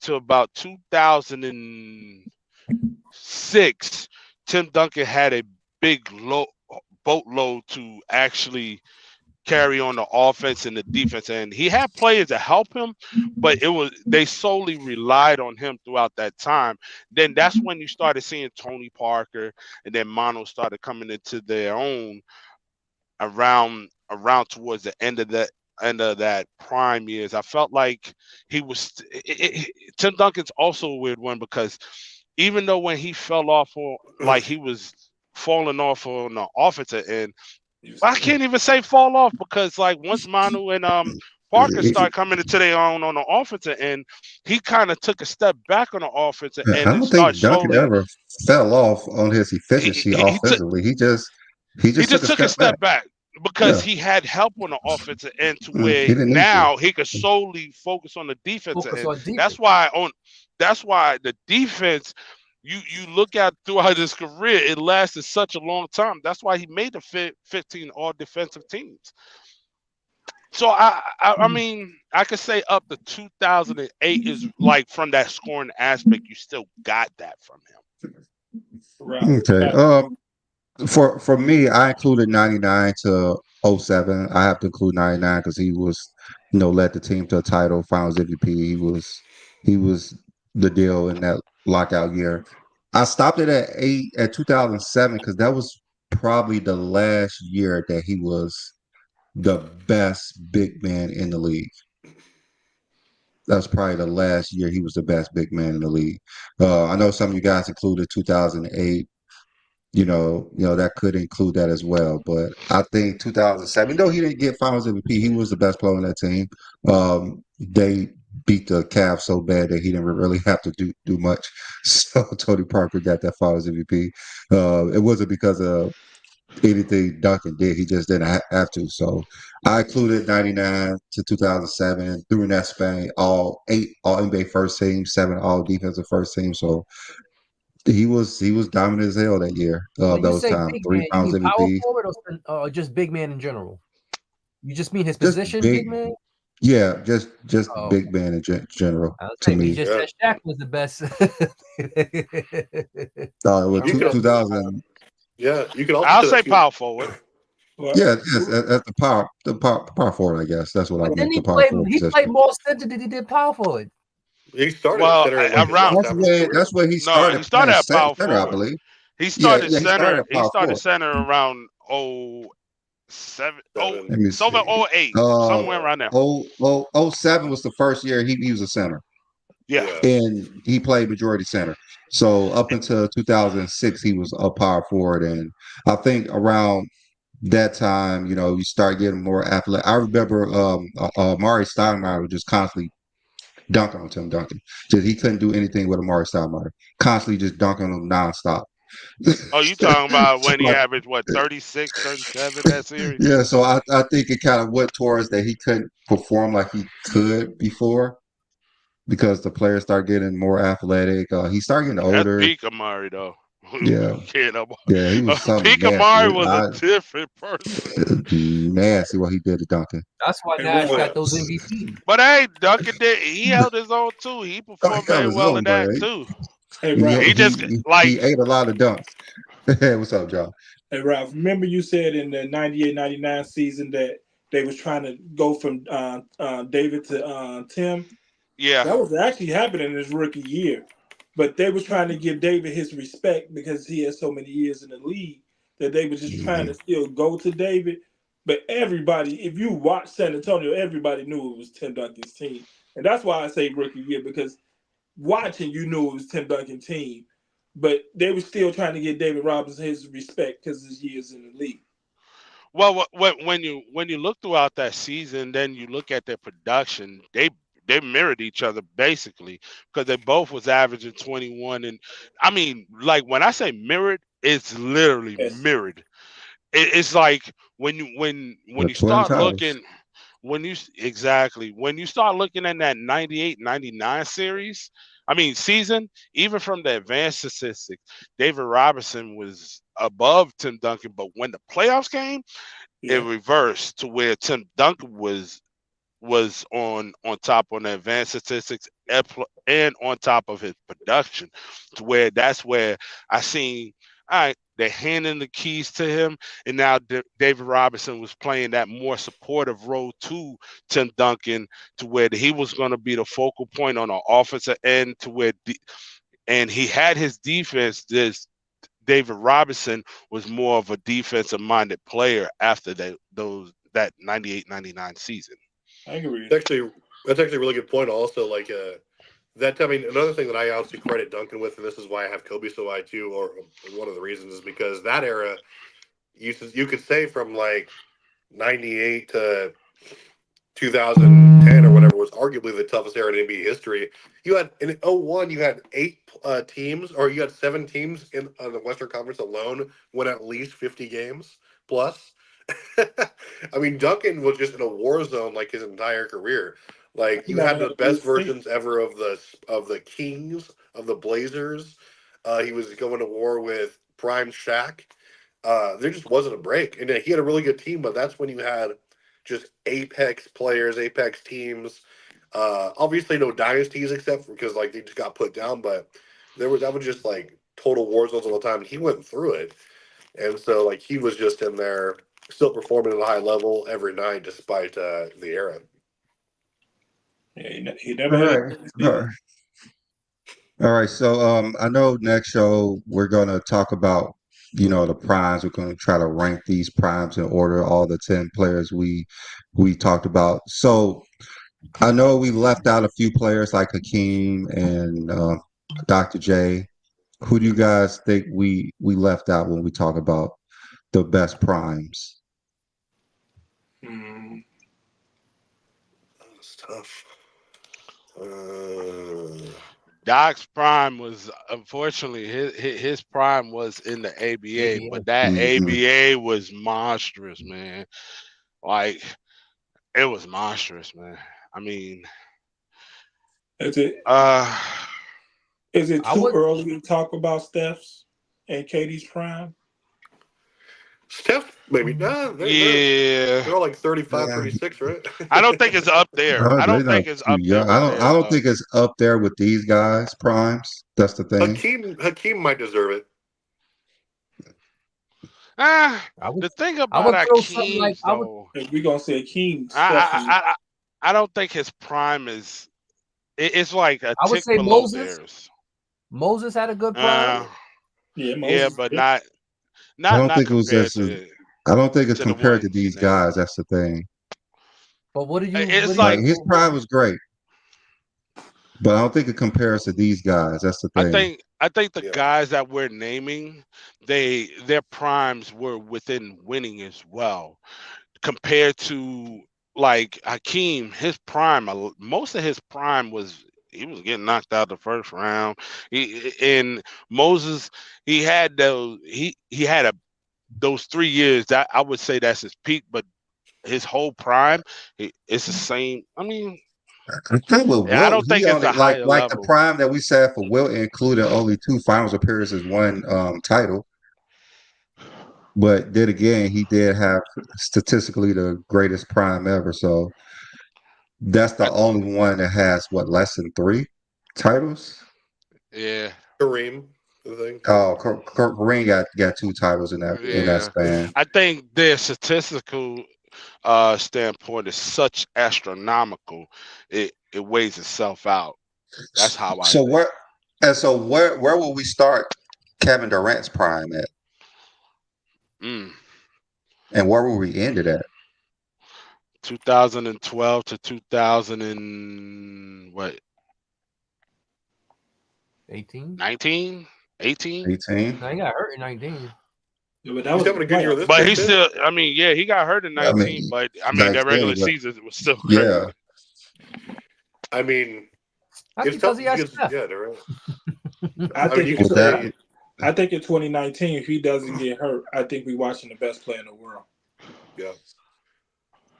to about 2006, Tim Duncan had a big boatload to actually carry on the offense and the defense, and he had players to help him, but they solely relied on him throughout that time. Then that's when you started seeing Tony Parker, and then Mono started coming into their own around towards the end of that prime years. I felt like he was Tim Duncan's also a weird one because even though when he fell off, or like he was falling off on the offensive end, I can't even say fall off because like once Manu and Parker started coming into their own on the offensive end, he kind of took a step back on the offensive I end and don't think started Duncan slowly. ever fell off on his efficiency He offensively. He just took a step back because Yeah. he had help on the offensive end to He where didn't need to. now he could solely focus on the defensive end. That's why the defense, you look at throughout his career, it lasted such a long time. That's why he made the 15 all defensive teams. So I mean, I could say up to 2008 is like from that scoring aspect, you still got that from him. Okay. For me, I included 99 to 07. I have to include 99 because he was, led the team to a title, Finals MVP. He was the deal in that lockout year. I stopped it at 2007 because that was probably the last year that he was the best big man in the league. That's probably the last year he was the best big man in the league. I know some of you guys included 2008. That could include that as well. But I think 2007, though he didn't get Finals MVP, he was the best player on that team. They beat the Cavs so bad that he didn't really have to do much. So Tony Parker got that Finals MVP. It wasn't because of anything Duncan did; he just didn't have to. So I included 99 to 2007 during that span, all 8 All NBA first team, 7 All Defensive first team. So he was dominant as hell that year. When you Those say times, big 3 man, you Finals mean power MVP, forward or just big man in general? You just mean his just position, big. big man? Yeah, just Oh, big man in general I was to saying you me. just Yeah. said Shaq was the best. With You could, 2000, yeah, you could also I'll say say that too. power forward. Well, yeah, yes, that's the power forward, I guess. That's what I But then meant, the power forward he position. played more center than he did power forward. He started at Well, center in like his around last half of his career. That's where he no, started he started playing at power center, I forward. believe. He Yeah, started yeah, he started center. at He power started forward. center around 07, Seven. Let me somewhere see. 08, Uh, somewhere around there. 07 was the first year he was a center, Yeah. Yeah. and he played majority center. So up until 2006, he was a power forward, and I think around that time, you start getting more athletic. I remember Amari Stoudemire was just constantly dunking on Tim Duncan. Just he couldn't do anything with Amari Stoudemire. Constantly just dunking on him nonstop. Oh, you talking about So, when he averaged what 36, 37 that series? yeah, so I think it kind of went towards that he couldn't perform like he could before because the players start getting more athletic. He started getting That's older. peak Amari though. Yeah, yeah, he was something Peak nasty. Amari was a different person. Nasty what he did to Duncan. That's why hey, Nash Ralph, got those MVP. But hey, Duncan did. He held his own too. He Oh, he performed held very his well own, in but that too. hey, he Ralph, He just he ate a lot of dunks. What's up, John? hey, Ralph. Remember you said in the 98-99 season that they was trying to go from David to Tim. yeah. That was actually happening in his rookie year, but they was trying to give David his respect because he had so many years in the league that they was just trying to still go to David. But everybody, if you watch San Antonio, everybody knew it was Tim Duncan's team, and that's why I say rookie year because watching you knew it was Tim Duncan's team, but they were still trying to give David Robinson his respect because of his years in the league. Well, when you look throughout that season, then you look at their production. They mirrored each other basically because they both was averaging 21. And I mean, like when I say mirrored, it's literally Yes. mirrored. It's like when The you Twin start Towers. looking when you start looking at that 98-99 series, I mean season, even from the advanced statistics, David Robinson was above Tim Duncan, but when the playoffs came, it reversed to where Tim Duncan was on top on the advanced statistics and on top of his production, to where that's where I seen, all right, they're handing the keys to him, and now David Robinson was playing that more supportive role to Tim Duncan, to where he was going to be the focal point on the offensive end, to where and he had his defense. David Robinson was more of a defensive minded player after that 98-99 season. I agree. That's actually a really good point. Also, like that. I mean, another thing that I obviously credit Duncan with, and this is why I have Kobe so high too, or one of the reasons is because that era, you could say from like '98 to 2010 or whatever was arguably the toughest era in NBA history. You had in 01, you had 8 teams, or you had 7 teams in the Western Conference alone win at least 50 games plus. I mean, Duncan was just in a war zone like his entire career. Like you had the best versions ever of the Kings, of the Blazers. He was going to war with prime Shaq. There just wasn't a break, and he had a really good team. But that's when you had just apex players, apex teams. Obviously, no dynasties except for because like they just got put down. But that was just like total war zones all the time. He went through it, and so like he was just in there, still performing at a high level every night despite the era. Yeah, he never All had right. All right. So I know next show we're gonna talk about the primes. We're gonna try to rank these primes in order, all the 10 players we talked about. So I know we left out a few players like Hakeem and Dr. J. Who do you guys think we left out when we talk about the best primes? That's tough. Doc's prime was, unfortunately, his prime was in the ABA, but that ABA was monstrous, man. Like, it was monstrous, man. I mean, Is it too early to talk about Steph's and Katie's prime? Steph, maybe. Nah, they're all like 35, 36, right? I don't think it's up there. I don't think it's up there. I don't think it's up there with these guys' primes. That's the thing. Hakeem might deserve it. The thing about Hakeem, though, we're gonna say Hakeem. I don't think his prime is. It's like a I would tick say below Moses. theirs. Moses had a good prime. Yeah, but not I don't think it was compared just. I don't think it's to the compared to ones these named. guys. That's the thing. But what do you? It's Like his prime was great, but I don't think it compares to these guys. That's the thing. I think the guys that we're naming, their primes were within winning as well, compared to like Hakeem. His prime, most of his prime was he was getting knocked out the first round. And Moses, he had those. He had those 3 years that I would say that's his peak, but his whole prime, it's the same. I mean, I think with Wilt, I don't think it's only, a higher like level. the prime that we said for Wilt included only 2 finals appearances, 1 title. But then again, he did have statistically the greatest prime ever. So that's the only one that has less than 3 titles. Yeah, Kareem, I think. Oh, Kareem got 2 titles in that span. I think their statistical standpoint is such astronomical. It weighs itself out. That's how I. So where will we start Kevin Durant's prime at? And where will we end it at? 2012 to 2000 and what? 18? 19? 18? 18. No, he got hurt in 19. Yeah, but that was having a good year this but year, he too. still, I mean, yeah, he got hurt in 19, but I mean, that regular season was still crazy. Yeah. I mean, that's because he has Steph. Yeah, they're right. I think in 2019, if he doesn't get hurt, I think we're watching the best player in the world. Yeah.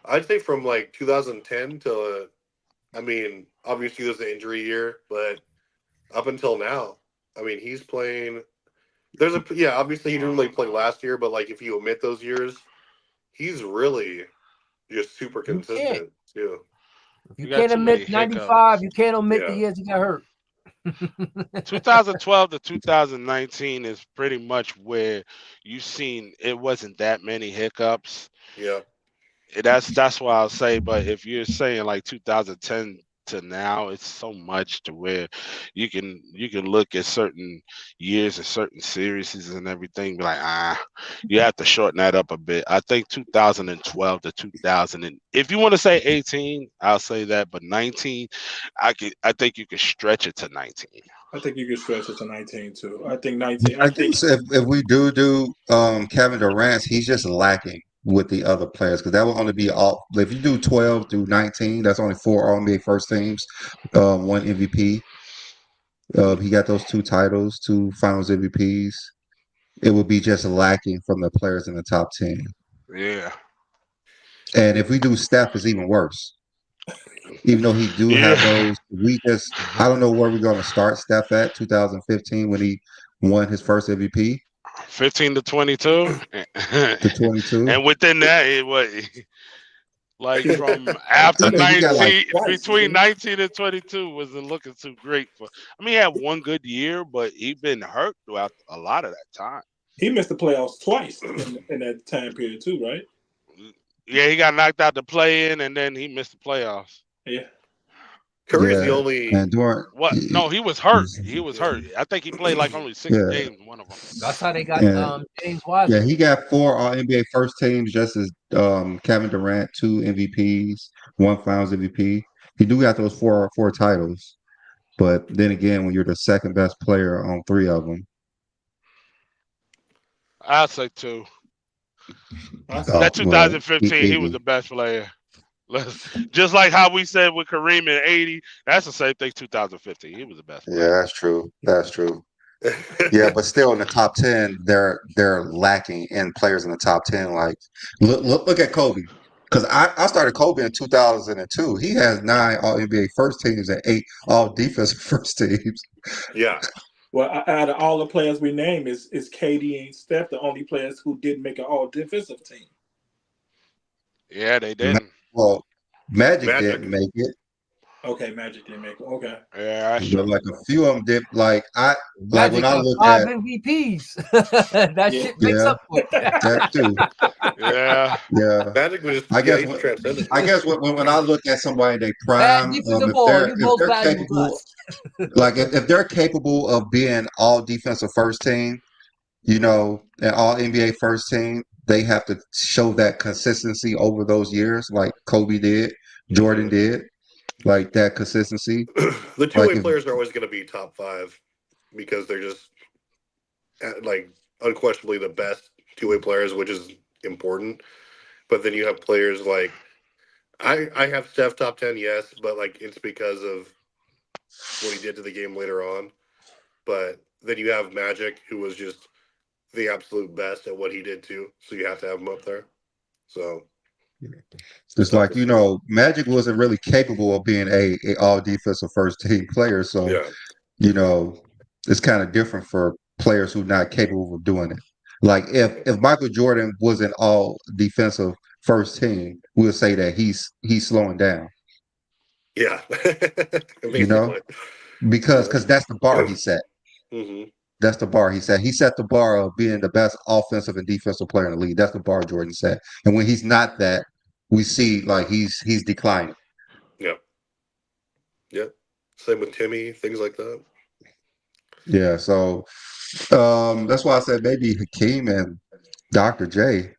I'd say from like 2010 to, I mean, obviously there's an injury year, but up until now, I mean, he's playing. Obviously he didn't really play last year, but like if you omit those years, he's really just super consistent too. You can't omit 95. You can't omit the years he got hurt. 2012 to 2019 is pretty much where you've seen it wasn't that many hiccups. Yeah. That's why I'll say, but if you're saying like 2010 to now, it's so much to where you can look at certain years and certain series and everything, be like, you have to shorten that up a bit. I think 2012 to 2000, and if you want to say 18, I'll say that, but 19, I think you could stretch it to 19. I think you could stretch it to 19 too. I think 19. I think if we do Kevin Durant, he's just lacking with the other players because that will only be all. If you do 12 through 19, that's only 4 All-NBA first teams, 1 MVP. He got those 2 titles, 2 Finals MVPs. It would be just lacking from the players in the top 10. Yeah. And if we do Steph, it's even worse. Even though he do have those, I don't know where we're going to start Steph at 2015 when he won his first MVP. 15 to 22. To 22. And within that, it was like from after 19, between 19 and 22 wasn't looking too great for. I mean, he had 1 good year, but he'd been hurt throughout a lot of that time. He missed the playoffs twice in that time period too, right? Yeah, he got knocked out the play-in, and then he missed the playoffs. Yeah. Curry's the only. No, he was hurt. He was hurt. I think he played like only 6 games. One of them. That's how they got James Wiseman. Yeah, he got 4 All-NBA first teams, just as Kevin Durant, 2 MVPs, 1 Finals MVP. You do got those four titles, but then again, when you're the second best player on 3 of them, I'll say 2. I say That oh well, 2015, he was easy. the best player. Just like how we said with Kareem in '80, that's the same thing. 2015, he was the best Yeah, player. that's true. That's true. Yeah, but still in the top 10, they're lacking in players in the top 10. Like look at Kobe. Because I started Kobe in 2002. He has 9 All NBA first teams and 8 All Defensive first teams. Yeah. Well, out of all the players we name, is KD and Steph the only players who didn't make an all defensive team? Yeah, they didn't. Well, Magic Magic. didn't make it. Okay, Magic didn't make it. Okay. Yeah, that's But true. like a few of them did. Like Magic when I got look 5 at MVPs. That Yeah. shit makes yeah, up for it. that too. Yeah. Yeah. Magic was just I guess he's transcendent. when I look at somebody in their Bad prime, defensive ball, you most if they're valuable to capable, us. like if they're capable of being all defensive first team, you know, and all NBA first team, they have to show that consistency over those years, like Kobe did, Jordan did, like that consistency. The Like two-way if players are always going to be top 5 because they're just like unquestionably the best two-way players, which is important. But then you have players like I have Steph top 10, yes, but like it's because of what he did to the game later on. But then you have Magic, who was just the absolute best at what he did too. So you have to have him up there. So it's like, you know, Magic wasn't really capable of being a all defensive first team player. So, yeah, you know, it's kind of different for players who are not capable of doing it. Like if Michael Jordan was an all defensive first team, we'll say that he's slowing down. yeah, You know, basically. because that's the bar he set. hmm That's the bar he set. He set the bar of being the best offensive and defensive player in the league. That's the bar Jordan set. And when he's not that, we see like he's declining. Yeah, yeah. Same with Timmy, things like that. Yeah, so that's why I said maybe Hakeem and Dr. J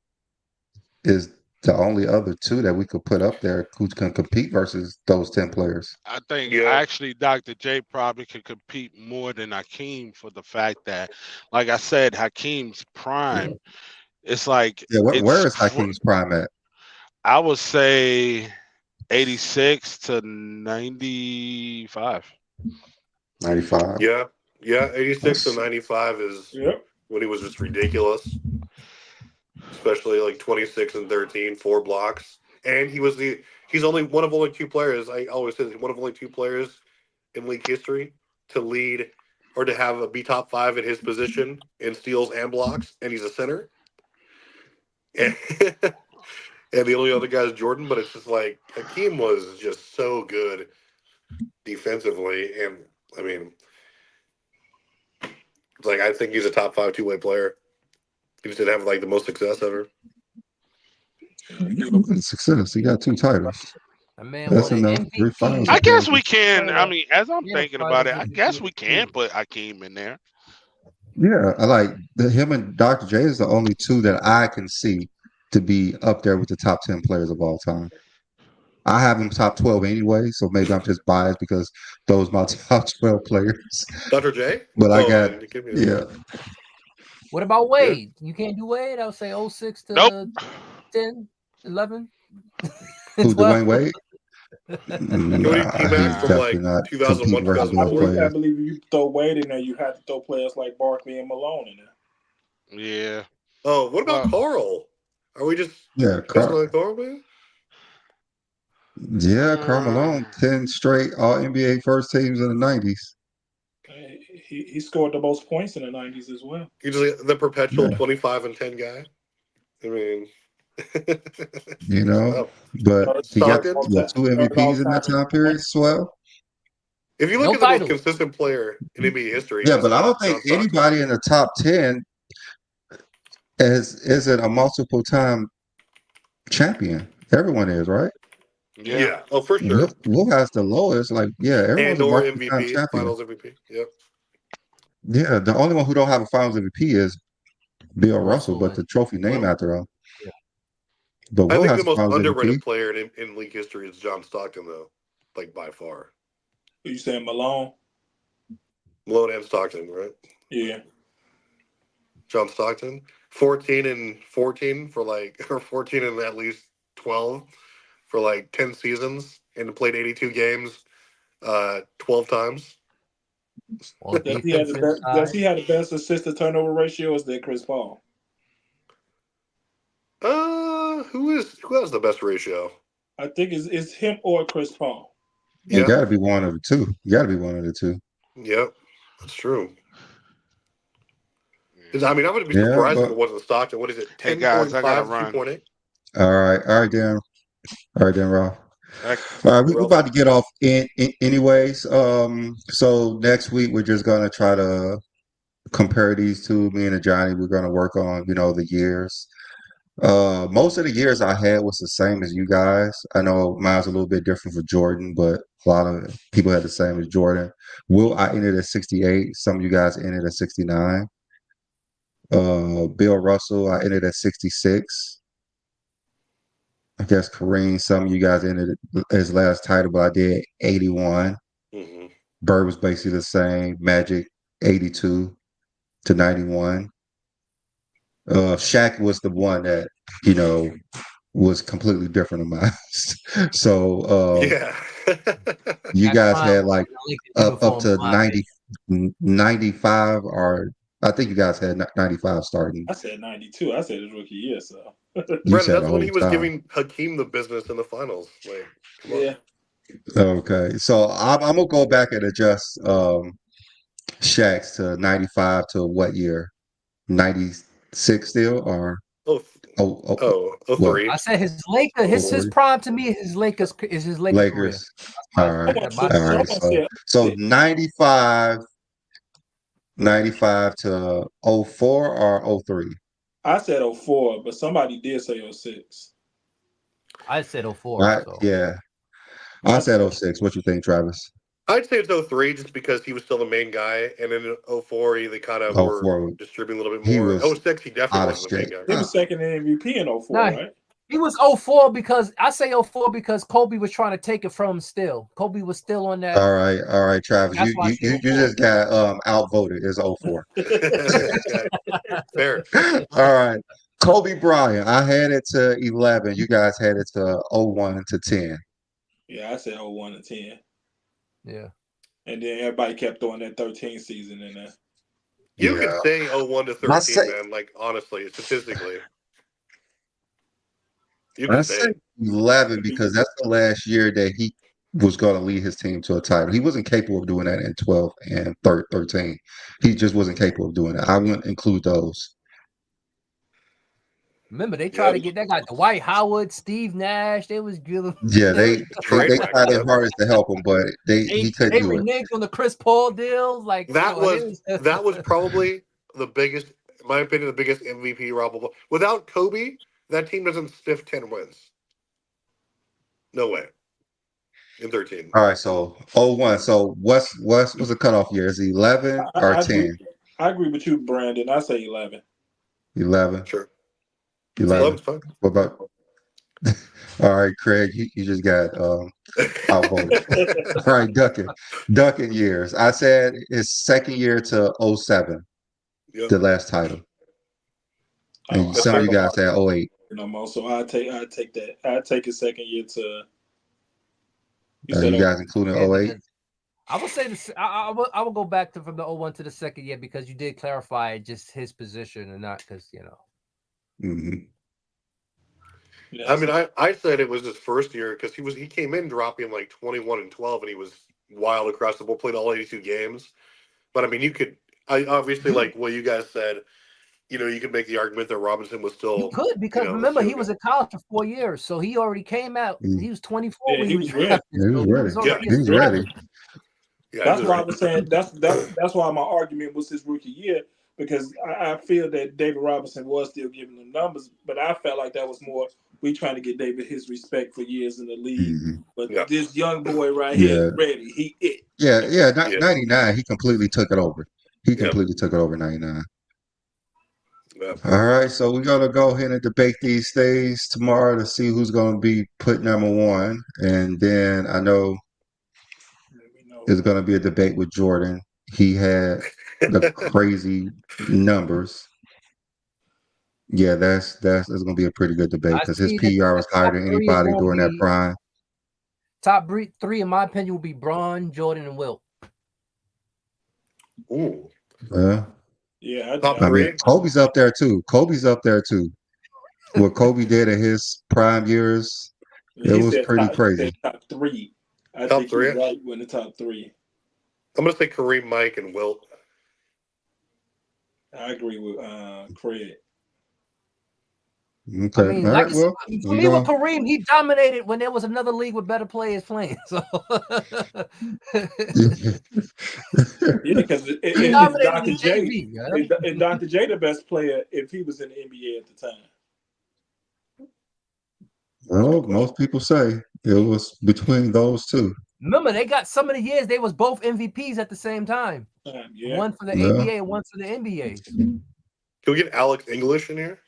is the only other 2 that we could put up there who can compete versus those 10 players. I think Yeah. actually Dr. J probably could compete more than Hakeem for the fact that, like I said, Hakeem's prime. It's like Yeah, where is Hakeem's prime at? I would say 86 to 95. 95. Yeah, 86 to 95 is Yep. when he was just ridiculous. Especially like 26 and 13, 4 blocks. And he's only one of only 2 players. I always say one of only 2 players in league history to lead or to have a be top 5 in his position in steals and blocks, and he's a center. And, and the only other guy is Jordan, but it's just like Hakeem was just so good defensively, and I mean, it's like I think he's a top 5 two-way player. He just didn't have like the most success ever. Success. He got 2 titles. A man That's won an enough. 3 MVP. finals. I guess we can. I Yeah. mean, as I'm Yeah, thinking about it, I finals guess MVP. we can put Hakeem in there. Yeah, I like him and Dr. J is the only 2 that I can see to be up there with the top 10 players of all time. I have him top 12 anyway, so maybe I'm just biased because those are my top 12 players. Dr. J? But I Oh, got man, give me yeah. What about Wade? You can't do Wade? I would say 06 to Nope. 10, 11, Who, 12. Dwayne Wade? Can we do Nah, T-Mac he's from definitely like not 2001, competing versus those 2004? I players. believe if you throw Wade in there, you have to throw players like Barkley and Malone in there. Yeah. Oh, what about Well, Carl? Are we just Yeah, messing with Carl, man? Karl Malone, 10 straight All NBA first teams in the 90s. He scored the most points in the 90s as well. Usually the perpetual Yeah. 25 and 10 guy. I mean, You know, oh, but he got Stockton. 2 MVPs in that time period. Swell. If you look No at the most titles. consistent player in NBA history, Yeah, it's but I don't think John Stockton. anybody in the top 10 isn't a multiple time champion. Everyone is, right? yeah. Oh, for sure. Will has the lowest. Like, yeah, everyone's And a or multiple time MVP, champion. Finals MVP. Yep. Yeah, the only one who don't have a Finals MVP is Bill Russell, but and the trophy named Well, after him. Yeah. But I Will think has the a most Finals MVP. underrated player in league history is John Stockton, though. like by far. You saying Malone? Malone and Stockton, right? Yeah. John Stockton, 14 and 14 for like, or 14 and at least 12 for like 10 seasons, and played 82 games, 12 times. On Does he have defensive the side, best assist to turnover ratio? Or is that Chris Paul? Who has the best ratio? I think it's him or Chris Paul. You Yeah, got to be one of the two. You got to be one of the two. yep, that's true. I mean, I would be Yeah, surprised if but it wasn't Stockton. What is it? Hey guys, I gotta 10.5, run. 2.8? all right, Dan. All right, then, Ralph. Heck, All right, we're about to get off anyways. So next week we're just gonna try to compare these two. Me and Johnny, we're gonna work on, the years. Most of the years I had was the same as you guys. I know mine's a little bit different for Jordan, but a lot of people had the same as Jordan. I ended at 68. Some of you guys ended at 69. Bill Russell, I ended at 66. I guess Kareem, some of you guys ended his last title, but I did 81. Mm-hmm. Bird was basically the same. Magic, 82 to 91. Shaq was the one that, was completely different than mine. So Yeah. you that guys prime had was like in the Lakers up uniform to in my opinion. 95, or I think you guys had 95 starting. I said 92. I said his rookie year. So You Brandon, said that's the when whole he was time. giving Hakeem the business in the finals. Like, come on. yeah. Okay, so I'm gonna go back and adjust Shaq's to 95 to what year? 96 still, or Oh, what? 03. I said his his 03? prime to me is his Laker career. Lakers. All right, That's my all right. So 95 to 04 or 03? I said 04, but somebody did say 06. I said 04. Right? So Yeah, I said 06. What you think, Travis? I'd say it's 03 just because he was still the main guy. And in 04, they kind of were 04, distributing a little bit he more. was 06, he definitely out of wasn't the main shape. guy. He was second in MVP in 04, nah, right? he was 04 because I say 04 because Kobe was trying to take it from him still. Kobe was still on that. All right, Travis. That's You why I you say you you 04. just got outvoted. It's 04. Fair. All right. Kobe Bryant. I had it to 11. You guys had it to 01 to 10. Yeah, I said 01 and 10. Yeah. And then everybody kept throwing that 13 season in there. You Yeah. could say 01 to I 13, say man. Like, honestly, statistically. You I could say say it. 11 because that's the last year that he was going to lead his team to a title. He wasn't capable of doing that in 12 and 13. He just wasn't capable of doing that. I wouldn't include those. Remember, they tried to get that guy Dwight Howard, Steve Nash. They was giving Yeah, they Trade tried back, their yeah. hardest to help him, but he couldn't they do it. reneged on the Chris Paul deal. Like That was probably the biggest, in my opinion, the biggest MVP robbable. Without Kobe, that team doesn't sniff 10 wins. No way. In 13. All right, so 01. So what's the cutoff year? Is it 11 or I 10? agree with you, Brandon. I say 11. 11. Sure. 11. 11's fine. What about? All right, Craig, you just got outvoted. All right, Duncan years. I said his second year to 07, Yep. the last title. And some of you guys said 08. No more. So I take that. I take his second year to. Are you guys including 08? I would say this. I will go back to from the 01 to the second year because you did clarify just his position and not because Mm-hmm. I mean, I said it was his first year because he came in dropping like 21 and 12, and he was wild across the board, played all 82 games. But I mean, obviously like what you guys said, you could make the argument that Robinson was still. You could because remember he was in college for 4 years, so he already came out. He was 24 when he was drafted. He was ready. Yeah, that's why I was saying that's why my argument was his rookie year because I feel that David Robinson was still giving them numbers, but I felt like that was more we trying to get David his respect for years in the league. Mm-hmm. But this young boy right here is ready. He it. Yeah. 99. He completely took it over. He completely took it over 99. Yep. All right, so we're gonna go ahead and debate these things tomorrow to see who's gonna be put number one, and then I know is going to be a debate with Jordan. He had the crazy numbers. Yeah, that's going to be a pretty good debate I because his see that PER the was higher top than three is anybody going to during that be prime. top three, in my opinion, will be Bron, Jordan, and Wilt. Ooh. Yeah. Yeah, Top I three. mean, Kobe's up there too. What Kobe did in his prime years, it he was said pretty crazy. top three. I Top think three? he's right with the top three. I'm gonna say Kareem, Mike, and Wilt. I agree with Craig. Okay. I mean, All like right. Well, for me with Kareem, he dominated when there was another league with better players playing. So Yeah, because he it's dominated Dr. in J. JV. Is Dr. J the best player if he was in the NBA at the time? well, most people say it was between those two. Remember, they got some of the years they was both MVPs at the same time. Yeah. One for the ABA and one for the NBA. Can we get Alex English in here?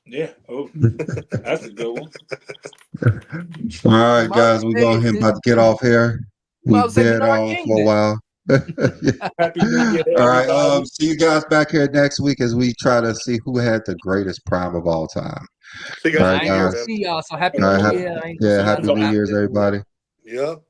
Yeah. Oh, that's a good one. All right, guys, we're going to about to get off here. We've been on for a while. Happy New Year to All right. everybody. See you guys back here next week as we try to see who had the greatest prime of all time. See you guys. All right, I ain't gonna guys. see y'all, so happy All right, New Year. I ain't gonna yeah, see y'all happy New Year's, everybody. Yep.